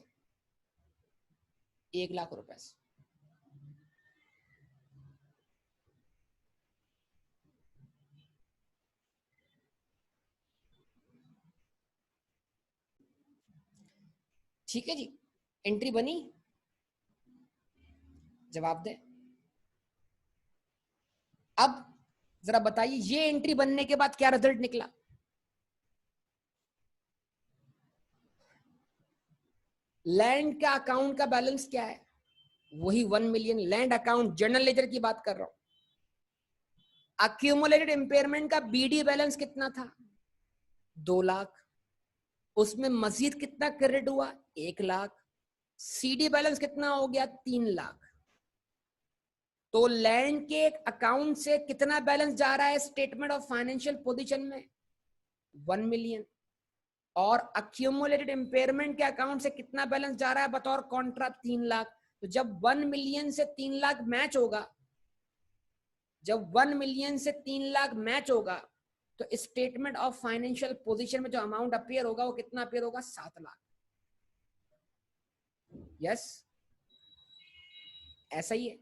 1 लाख रुपए से। ठीक है जी, एंट्री बनी? जवाब दे। अब जरा बताइए, ये एंट्री बनने के बाद क्या रिजल्ट निकला? लैंड का अकाउंट का बैलेंस क्या है? वही 1 million. Land account general ledger की बात कर रहा हूं। अक्यूमुलेटेड इंपेयरमेंट का बीडी बैलेंस कितना था? 2 लाख। उसमें मजीद कितना क्रेडिट हुआ? 1 लाख। सीडी बैलेंस कितना हो गया? 3 लाख। तो लैंड के अकाउंट से कितना बैलेंस जा रहा है स्टेटमेंट ऑफ फाइनेंशियल पोजीशन में? 1 मिलियन। और अक्यूमुलेटेड इंपेयरमेंट के अकाउंट से कितना बैलेंस जा रहा है बतौर कॉन्ट्रा? 3 लाख। तो जब 1 मिलियन से 3 लाख मैच होगा, जब 1 मिलियन से 3 लाख मैच होगा, तो स्टेटमेंट ऑफ फाइनेंशियल पोजीशन में जो अमाउंट अपीयर होगा वो कितना अपीयर होगा? 7 लाख। यस, ऐसा ही है।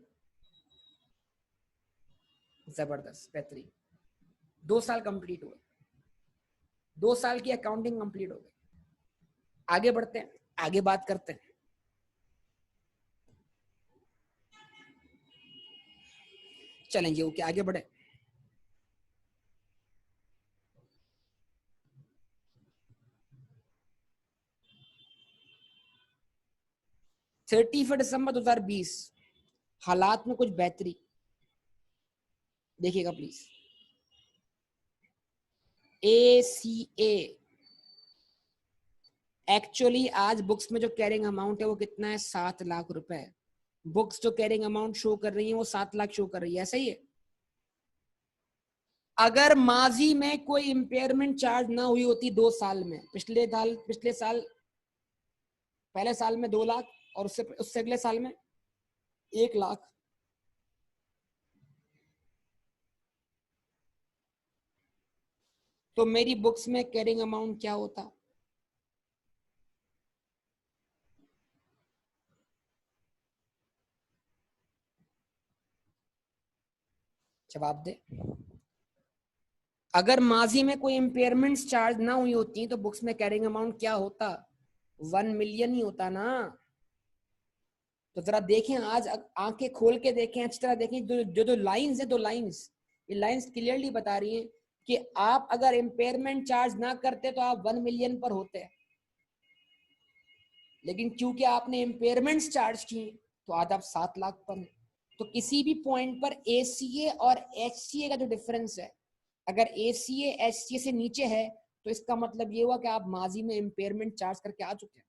जबरदस्त, बेहतरीन। 2 साल कंप्लीट हुए, 2 साल की अकाउंटिंग कंप्लीट हो गई। आगे बढ़ते हैं, आगे बात करते हैं। चलेंगे, ओके, आगे बढ़े। दिसंबर 2020 हालात में कुछ बेहतरी देखिएगा प्लीज। ACA एक्चुअली आज बुक्स में जो कैरिंग अमाउंट है वो कितना है? 7 लाख रुपए। बुक्स जो कैरिंग अमाउंट शो कर रही है वो 7 लाख शो कर रही है, सही है। अगर माजी में कोई इंपेयरमेंट चार्ज ना हुई होती 2 साल में, पिछले साल पहले साल में 2 लाख और उससे अगले साल में 1 लाख, तो मेरी बुक्स में कैरिंग अमाउंट क्या होता? जवाब दे। अगर माजी में कोई इंपेयरमेंट चार्ज ना हुई होती तो बुक्स में कैरिंग अमाउंट क्या होता? 1 मिलियन ही होता ना। तो जरा देखें, आज आंखें खोल के देखें, अच्छी तरह देखें। जो लाइंस है, 2 लाइंस, ये लाइंस क्लियरली बता रही हैं कि आप अगर इंपेयरमेंट चार्ज ना करते तो आप 1 मिलियन पर होते, लेकिन क्योंकि आपने इंपेयरमेंट्स चार्ज किए तो आज आप 7 लाख पर हैं। तो किसी भी पॉइंट पर ACA और HCA का जो डिफरेंस है, अगर ACA HCA से नीचे है तो इसका मतलब ये हुआ कि आप माजी में इंपेयरमेंट चार्ज करके आ चुके हैं।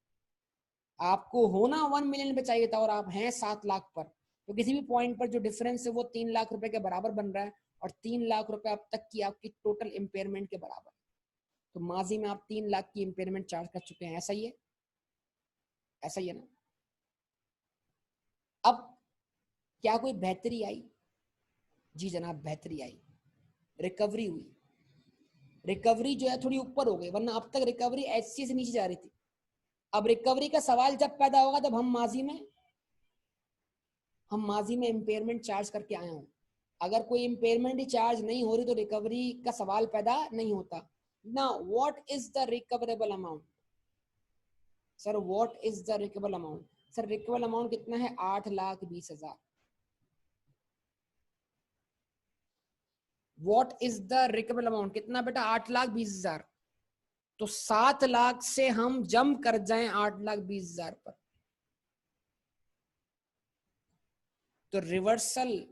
आपको होना 1 मिलियन पे चाहिए था और आप हैं 7 लाख पर। तो किसी भी पॉइंट पर जो डिफरेंस है वो 3 लाख रुपए के बराबर बन रहा है, और 3 लाख रुपए अब तक की आपकी टोटल इंपेयरमेंट के बराबर। तो माजी में आप 3 लाख की इंपेयरमेंट चार्ज कर चुके हैं, ऐसा ही है, ऐसा ही है ना। अब क्या कोई बेहतरी आई? जी जनाब, बेहतरी आई, रिकवरी हुई। रिकवरी जो है थोड़ी ऊपर हो गई, वरना अब तक रिकवरी HCA से नीचे जा रही थी। अब रिकवरी का सवाल जब पैदा होगा जब हम माजी में इंपेयरमेंट चार्ज करके आए हों। अगर कोई इंपेयरमेंट ही चार्ज नहीं हो रही तो रिकवरी का सवाल पैदा नहीं होता। Now what is the recoverable amount? Sir what is the recoverable amount? Sir recoverable amount कितना है? 8,20,000। What is the recoverable amount? कितना बेटा? 8,20,000। तो 7 लाख से हम जंप कर जाएं 8,20,000 पर, तो रिवर्सल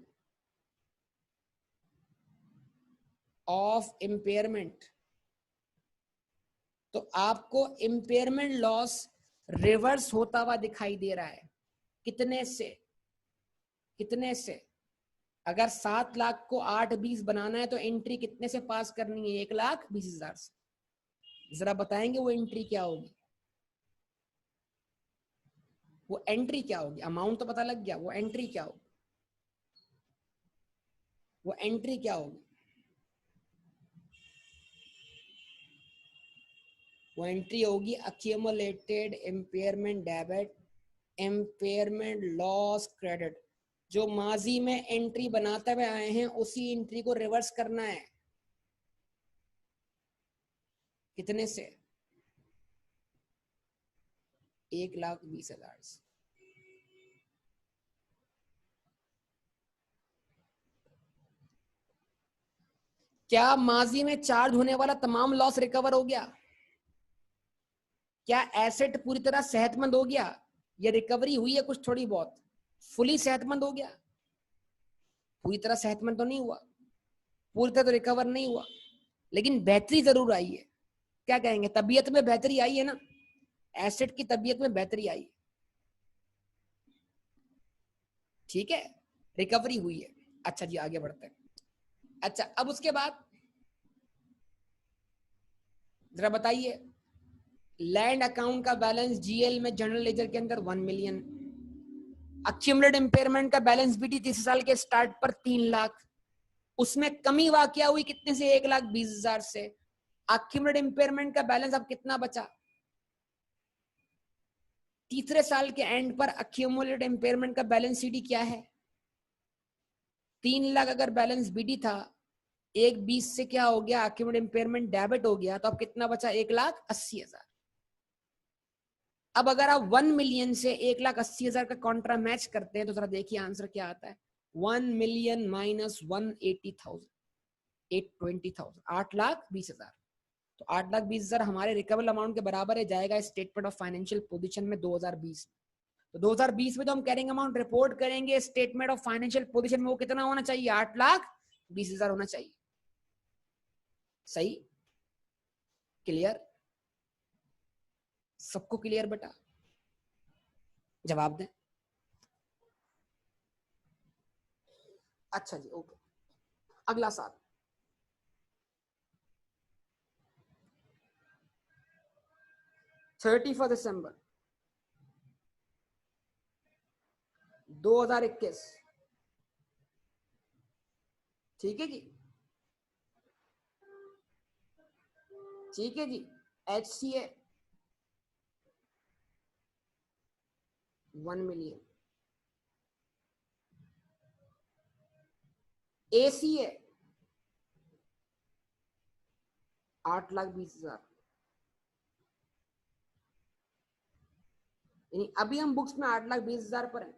ऑफ इंपेयरमेंट, तो आपको इंपेयरमेंट लॉस रिवर्स होता हुआ दिखाई दे रहा है। कितने से? कितने से? अगर 7 लाख को 8,20 बनाना है तो एंट्री कितने से पास करनी है? 1,20,000 से। जरा बताएंगे वो एंट्री क्या होगी? वो एंट्री क्या होगी? अमाउंट तो पता लग गया, वो एंट्री क्या होगी? वो एंट्री क्या होगी? वो एंट्री होगी accumulated impairment debit, impairment loss credit. जो माजी में एंट्री बनाते हुए आए हैं उसी एंट्री को रिवर्स करना है। कितने से? 1,20,000 से। क्या माजी में चार्ज होने वाला तमाम लॉस रिकवर हो गया? क्या एसेट पूरी तरह सेहतमंद हो गया? या रिकवरी हुई है कुछ थोड़ी बहुत? फुली सेहतमंद हो गया? पूरी तरह सेहतमंद तो नहीं हुआ, पूरी तरह तो रिकवर नहीं हुआ, लेकिन बेहतरी जरूर आई है। क्या कहेंगे? तबीयत में बेहतरी आई है ना, एसेट की तबीयत में बेहतरी आई। ठीक है, रिकवरी हुई है। अच्छा जी आगे बढ़ते हैं। अच्छा अब उसके बाद जरा बताइए, लैंड अकाउंट का बैलेंस जीएल में जनरल लेजर के अंदर 1 मिलियन, अक्यूमुलेटेड इंपेयरमेंट का बैलेंस बीटी 30 साल के स्टार्ट पर 3 लाख, उसमें कमी वाकया हुई कितने से, 1,20,000 से। अक्यूमुलेटेड इंपेयरमेंट का बैलेंस अब कितना बचा, तीसरे साल के एंड पर अक्यूमुलेटेड इंपेयरमेंट का बैलेंस सीडी क्या है, 3 लाख अगर बैलेंस बीडी था, 1,20 से क्या हो गया, अक्यूमुलेटेड इंपेयरमेंट डेबिट हो गया, तो अब कितना बचा, 1,80,000। अब अगर आप 1 मिलियन से 1,80,000 का कॉन्ट्रा मैच करते हैं तो जरा देखिए आंसर क्या आता है, 1 मिलियन माइनस 180,000, 820,000, 8,20,000। तो 8,20,000 हमारे रिकवरेबल अमाउंट के बराबर है, जाएगा स्टेटमेंट ऑफ फाइनेंशियल पोजीशन में 2020। तो 2020 में तो हम कैरिंग अमाउंट रिपोर्ट करेंगे, स्टेटमेंट ऑफ फाइनेंशियल पोजीशन में वो कितना होना चाहिए, 8,20,000 होना चाहिए। सही, क्लियर, सबको क्लियर बेटा, जवाब दें। अच्छा जी ओके, अगला साल 31 दिसंबर 2021, ठीक है जी, ठीक है जी। HCA 1 million, ACA 8,20,000। यानी अभी हम बुक्स में 8,20,000 पर हैं,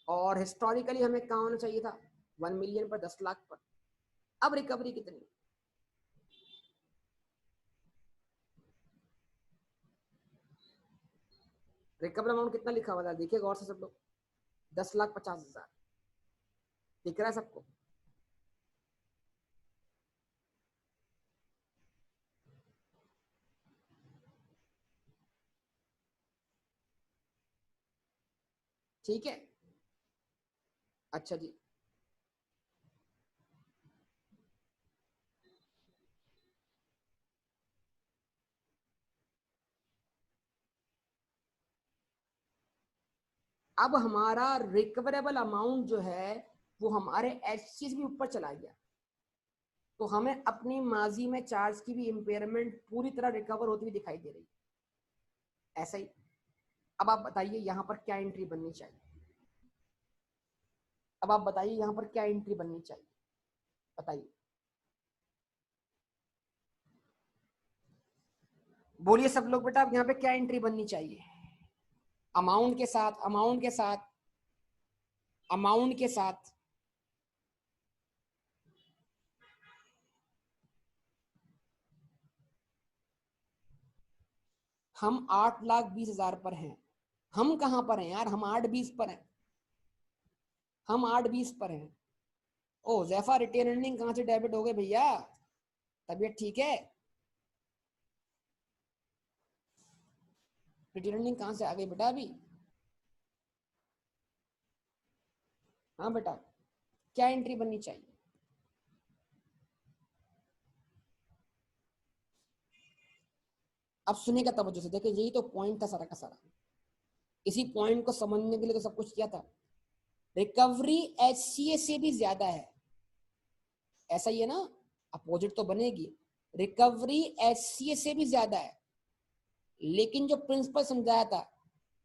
और हिस्टोरिकली हमें कहाँ होना चाहिए था, 1 मिलियन पर, 10 लाख पर। अब रिकवरी कितनी, रिकवर अमाउंट कितना लिखा हुआ था, देखिए गौर से सब लोग, 10,50,000, दिख रहा है सबको। ठीक है, अच्छा जी। अब हमारा रिकवरेबल अमाउंट जो है वो हमारे HCA से भी ऊपर चला गया, तो हमें अपनी माजी में चार्ज की भी इंपेयरमेंट पूरी तरह रिकवर होती हुई दिखाई दे रही है, ऐसा ही। अब आप बताइए यहाँ पर क्या एंट्री बननी चाहिए, अब आप बताइए यहाँ पर क्या एंट्री बननी चाहिए, बताइए, बोलिए सब लोग बेटा, अब यहाँ पे क्या एंट्री बननी चाहिए, अमाउंट के साथ, अमाउंट के साथ, अमाउंट के साथ। हम 8,20,000 पर हैं, हम कहां पर हैं यार, हम 8,20 पर हैं, हम 8,20 पर हैं। ओ जैफा, रिटेन अर्निंग कहां से डेबिट हो गए भैया, तबीयत ठीक है, रिटेन अर्निंग कहां से आ गई बेटा अभी, हाँ बेटा, क्या एंट्री बननी चाहिए, अब सुनेगा तवज्जो से, देखिए यही तो पॉइंट था सारा का सारा, इसी पॉइंट को समझने के लिए तो सब कुछ किया था। रिकवरी HCA से भी ज्यादा है, ऐसा ही है ना, अपोजिट तो बनेगी, रिकवरी HCA से भी ज्यादा है, लेकिन जो प्रिंसिपल समझाया था,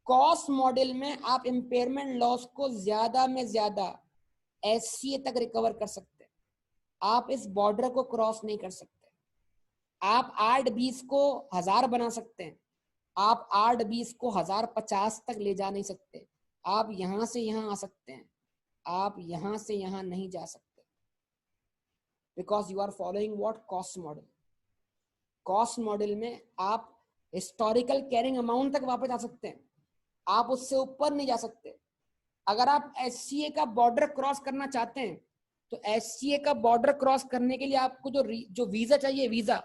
कॉस्ट मॉडल में आप इंपेयरमेंट लॉस को ज्यादा में ज्यादा HCA तक रिकवर कर सकते हैं, आप इस बॉर्डर को क्रॉस नहीं कर सकते। आप 8,20 को 1,000 बना सकते हैं, आप 8,20 को 1,050 तक ले जा नहीं सकते, आप यहां से यहां आ सकते हैं, आप यहां से यहां नहीं जा सकते, because you are following what, cost model. Cost model में आप हिस्टोरिकल कैरिंग अमाउंट तक वापस आ सकते हैं, आप उससे ऊपर नहीं जा सकते। अगर आप HCA का बॉर्डर क्रॉस करना चाहते हैं तो HCA का बॉर्डर क्रॉस करने के लिए आपको जो वीजा चाहिए, वीजा,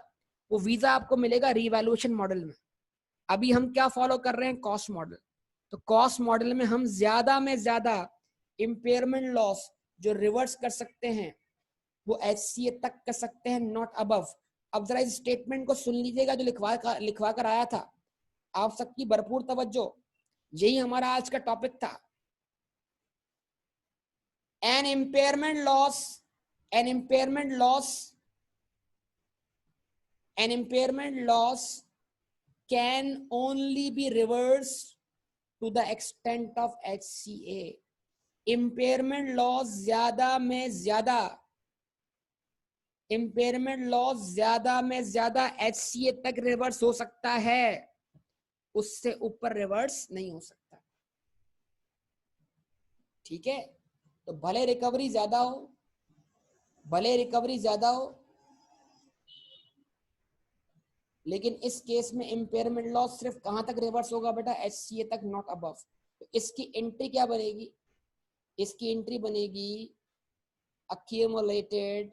वो वीजा आपको मिलेगा रीवैल्यूएशन मॉडल में। अभी हम क्या फॉलो कर रहे हैं, कॉस्ट मॉडल। तो कॉस्ट मॉडल में हम ज्यादा में ज्यादा इम्पेयरमेंट लॉस जो रिवर्स कर सकते हैं वो HCA तक कर सकते हैं, नॉट अबव। अब जरा इस स्टेटमेंट को सुन लीजिएगा जो लिखवा कर आया था। आप सबकी भरपूर तवज्जो, यही हमारा आज का टॉपिक था। An impairment loss, an impairment loss, an impairment loss can only be reversed to the extent of HCA। Impairment loss ज्यादा में ज्यादा, इम्पेयरमेंट लॉस ज्यादा में ज्यादा HCA तक रिवर्स हो सकता है, उससे ऊपर रिवर्स नहीं हो सकता। ठीक है, तो भले रिकवरी ज्यादा हो, भले रिकवरी ज्यादा हो, लेकिन इस केस में इम्पेयरमेंट लॉस सिर्फ कहां तक रिवर्स होगा बेटा? HCA तक, नॉट अबव। तो इसकी एंट्री क्या बनेगी? इसकी एंट्री बनेगी accumulated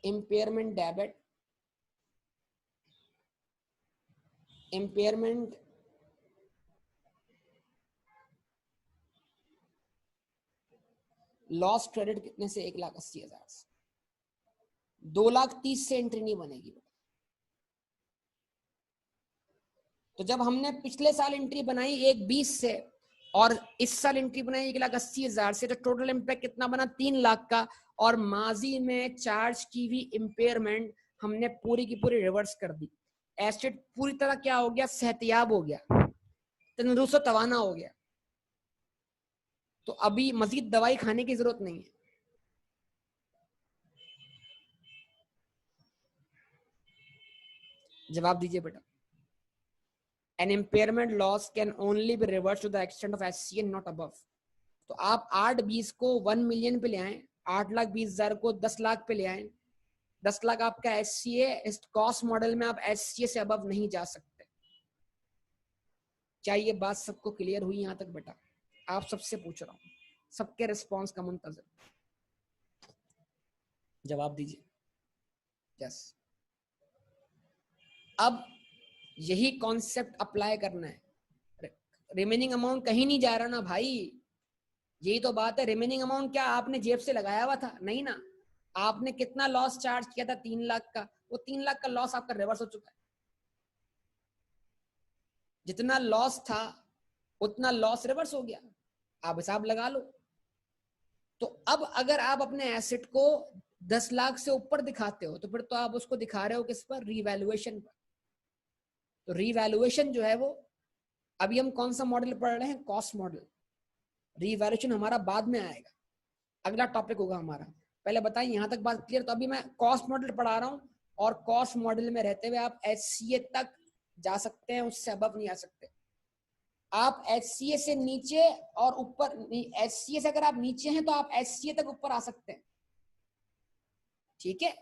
impairment debit, impairment loss credit कितने से? 1,80,000 से। 2,30,000 से एंट्री नहीं बनेगी। तो जब हमने पिछले साल एंट्री बनाई 1,20,000 से और इस साल एंट्री बनाई 1,80,000 से, तो टोटल इम्पैक्ट कितना बना? 3 लाख का। और माजी में चार्ज की हुई इम्पेयरमेंट हमने पूरी की पूरी रिवर्स कर दी। एसेट पूरी तरह क्या हो गया? सेहतियाब हो गया, तंदुरुस्त तवाना हो गया। तो अभी मजीद दवाई खाने की जरूरत नहीं है। जवाब दीजिए बेटा। An impairment loss can only be reversed to the extent of HCA, not above. तो आप 8,20 को 1 मिलियन पे ले आए, 8,20,000 को 10 लाख पे ले आए। 10 लाख आपका HCA, इस कॉस्ट मॉडल में आप HCA से अबव नहीं जा सकते। क्या ये बात सबको क्लियर हुई यहां तक बेटा? आप सबसे पूछ रहा हूं, सबके रिस्पॉन्स का मुंतजर। जवाब दीजिए। यस। अब यही कॉन्सेप्ट अप्लाई करना है। रिमेनिंग अमाउंट कहीं नहीं जा रहा ना भाई, यही तो बात है। रिमेनिंग अमाउंट क्या आपने जेब से लगाया हुआ था? नहीं ना। आपने कितना लॉस चार्ज किया था? 3 लाख का। वो 3 लाख का लॉस आपका रिवर्स हो चुका है। जितना लॉस था उतना लॉस रिवर्स हो गया, आप हिसाब लगा लो। तो अब अगर आप अपने एसेट को 10 लाख से ऊपर दिखाते हो तो फिर तो आप उसको दिखा रहे हो किस पर? रीवैल्यूएशन पर। तो रीवैल्यूएशन जो है वो, अभी हम कौन सा मॉडल पढ़ रहे हैं? Cost model. रीवैल्यूएशन हमारा बाद में आएगा, अगला टॉपिक होगा हमारा। पहले बताइए यहां तक बात क्लियर? तो अभी मैं कॉस्ट मॉडल पढ़ा रहा हूं, और कॉस्ट मॉडल में रहते हुए आप HCA तक जा सकते हैं, उससे अबव नहीं आ सकते। आप HCA से नीचे और ऊपर, HCA से अगर आप नीचे हैं तो आप HCA तक ऊपर आ सकते हैं। ठीक है,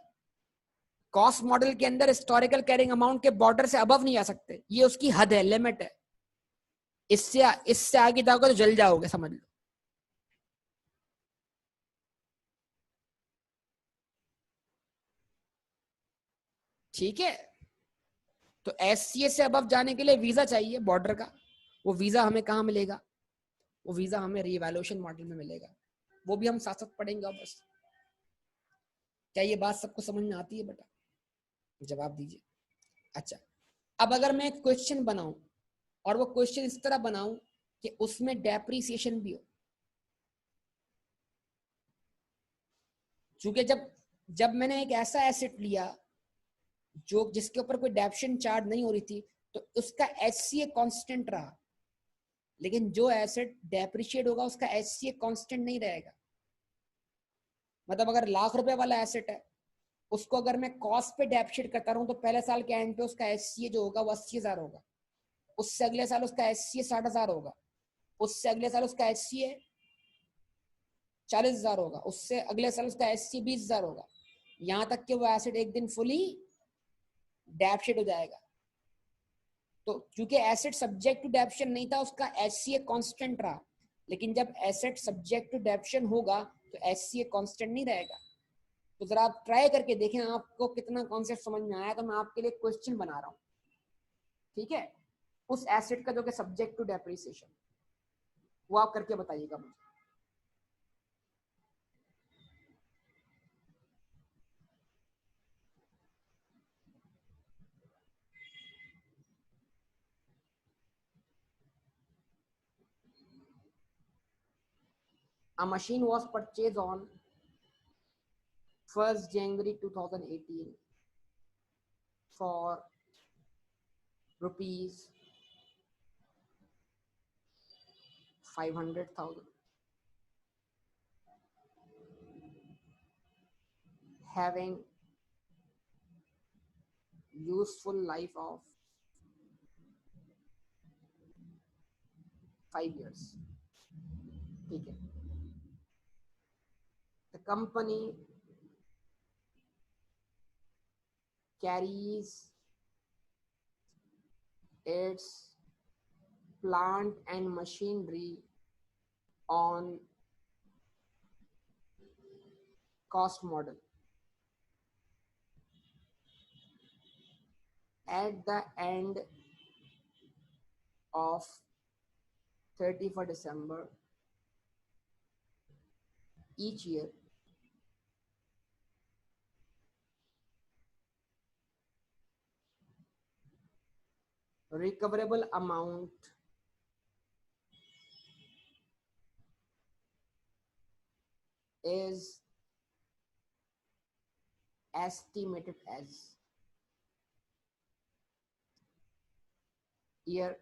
कॉस्ट मॉडल के अंदर हिस्टोरिकल कैरिंग अमाउंट के बॉर्डर से अबव नहीं आ सकते, ये उसकी हद है, लिमिट है। इससे आगे जाओगे तो जल जाओगे, समझ लो। ठीक है, तो HCA से अबव जाने के लिए वीजा चाहिए बॉर्डर का। वो वीजा हमें कहाँ मिलेगा? वो वीजा हमें रीवैल्यूएशन मॉडल में मिलेगा, वो भी हम साथ साथ पढ़ेंगे। और बस, क्या ये बात सबको समझ में आती है बेटा? जवाब दीजिए। अच्छा, अब अगर मैं एक क्वेश्चन बनाऊं और वो क्वेश्चन इस तरह बनाऊं कि उसमें डेप्रिसिएशन भी हो, क्योंकि जब मैंने एक ऐसा एसेट लिया जो जिसके ऊपर कोई डेप्शन चार्ज नहीं हो रही थी, तो उसका HCA कांस्टेंट रहा, लेकिन जो एसेट डेप्रिशिएट होगा उसका HCA कांस्टेंट नहीं रहेगा। मतलब अगर ₹1,00,000 वाला एसेट है, उसको अगर मैं कॉस्ट पे डेप्रिशिएट करता रहूं तो पहले साल के एंड पे उसका HCA जो होगा वो 80,000 होगा, उससे अगले साल उसका HCA 60,000 होगा, उससे अगले साल उसका HCA 40,000 होगा, उससे अगले साल उसका HCA 20,000 होगा, यहां तक कि वो एसेट एक दिन फुली डेप्रिशिएट हो जाएगा। तो क्योंकि एसेट सब्जेक्ट टू डेप्शन नहीं था, उसका HCA कांस्टेंट रहा, लेकिन जब एसेट सब्जेक्ट टू डेप्शन होगा तो HCA कांस्टेंट नहीं रहेगा। तो जरा आप ट्राई करके देखें आपको कितना कॉन्सेप्ट समझ में आया। तो मैं आपके लिए क्वेश्चन बना रहा हूँ, ठीक है, उस एसेट का जो कि सब्जेक्ट टू डेप्रिसिएशन। वो आप करके बताइएगा मुझे। A machine was purchased on 1st January 2018 for rupees 500,000, having useful life of 5 years. ठीक है. The company carries its plant and machinery on cost model. At the end of 31st December each year, recoverable amount is estimated as year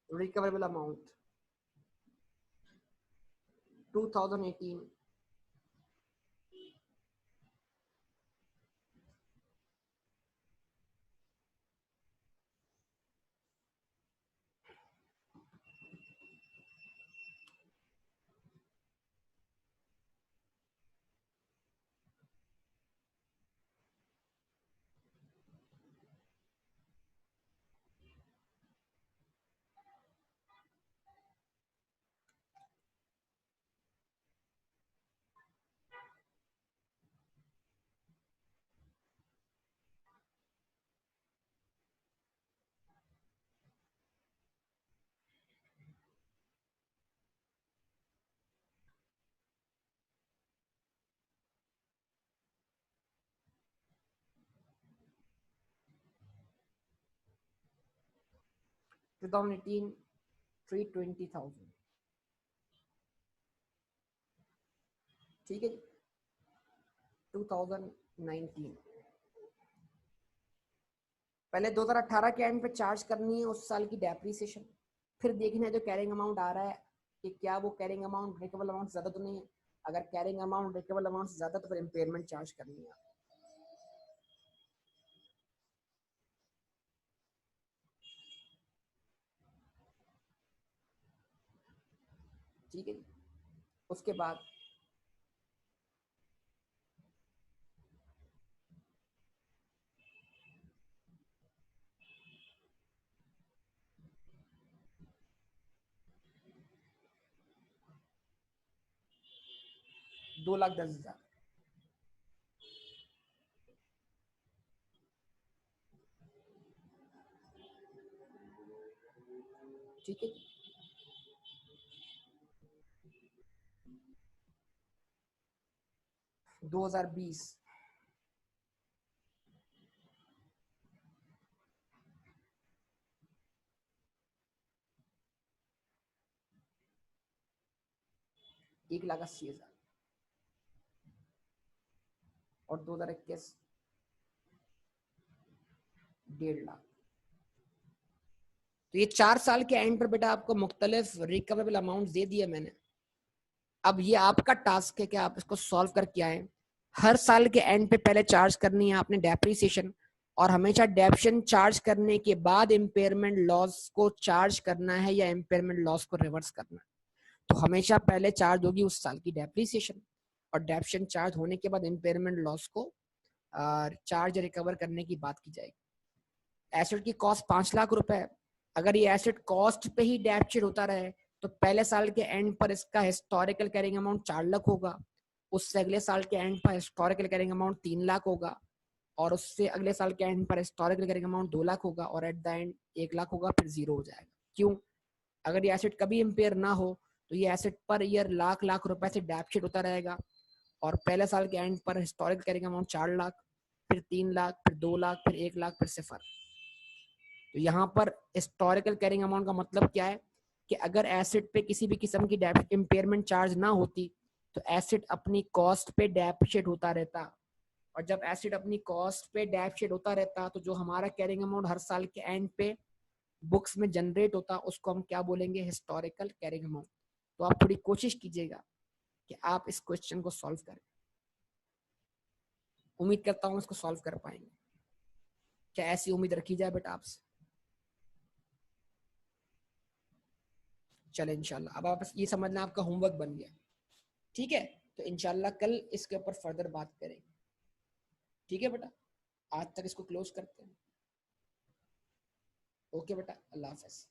recoverable amount 2018 2018 320,000. ठीक है जी. 2019 पहले 2018 के and पे charge करनी है उस साल की डेप्रीसिएशन, फिर देखना है जो कैरिंग अमाउंट आ रहा है कि क्या वो कैरिंग अमाउंट रिकवेबल अमाउंट ज्यादा तो नहीं है. अगर कैरिंग अमाउंट रिकवेबल अमाउंट से ज्यादा तो फिर इम्पेयरमेंट चार्ज करनी है. ठीक है. उसके बाद ₹2,10,000. ठीक है. 2020 1,80,000 और 2021 1,50,000. तो ये 4 साल के एंड पर बेटा आपको मुख्तलिफ रिकवरेबल अमाउंट दे दिए मैंने. अब ये आपका टास्क है कि आप इसको सॉल्व करके आए. हर साल के एंड पे पहले चार्ज करनी है आपने डेप्रीसिएशन, और हमेशा डेप्शन चार्ज करने के बाद इम्पेयरमेंट लॉस को चार्ज करना है या इम्पेयरमेंट लॉस को रिवर्स करना है. तो हमेशा पहले चार्ज होगी उस साल की डेप्रीसिएशन, और डेप्शन चार्ज होने के बाद इम्पेयरमेंट लॉस को चार्ज रिकवर करने की बात की जाएगी. एसेट की कॉस्ट 5 लाख रुपए है. अगर ये एसेट कॉस्ट पे ही डेप्चर होता रहे तो पहले साल के एंड पर इसका हिस्टोरिकल कैरिंग अमाउंट 4 लाख होगा, उससे अगले साल के एंड पर हिस्टोरिकल कैरिंग अमाउंट 3 लाख होगा, और उससे अगले साल के एंड पर हिस्टोरिकल कैरिंग अमाउंट 2 लाख होगा, और एट द एंड 1 लाख होगा, फिर जीरो हो जाएगा। क्यों? अगर ये एसेट कभी इम्पेयर ना हो तो ये asset per year lakh lakh रुपए से डेप्ट होता रहेगा, और पहले साल के एंड पर हिस्टोरिकल कैरिंग अमाउंट 4 लाख, फिर 3 लाख, फिर 2 लाख, फिर 1 लाख, फिर सिफर। तो यहाँ पर हिस्टोरिकल कैरिंग अमाउंट का मतलब क्या है कि अगर एसेट पे किसी भी किस्म की डेप्ट इम्पेयरमेंट चार्ज ना होती तो एसेट अपनी कॉस्ट पे डेप्ट होता रहता, और जब एसेट अपनी कॉस्ट पे डेप्ट होता रहता तो जो हमारा कैरिंग अमाउंट हर साल के एंड पे बुक्स में जनरेट होता उसको हम क्या बोलेंगे? Historical carrying amount. तो आप थोड़ी कोशिश कीजिएगा कि आप इस क्वेश्चन को सॉल्व करें। उम्मीद करता हूं इसको सॉल्व कर पाएंगे। क्या ऐसी उम्मीद रखी जाए बेटा आपसे? चले इंशाल्लाह। अब आप ये समझना आपका होमवर्क बन गया, ठीक है? तो इंशाल्लाह कल इसके ऊपर फर्दर बात करेंगे, ठीक है बेटा? आज तक इसको क्लोज करते हैं। ओके बेटा, अल्लाह हाफ़िज़।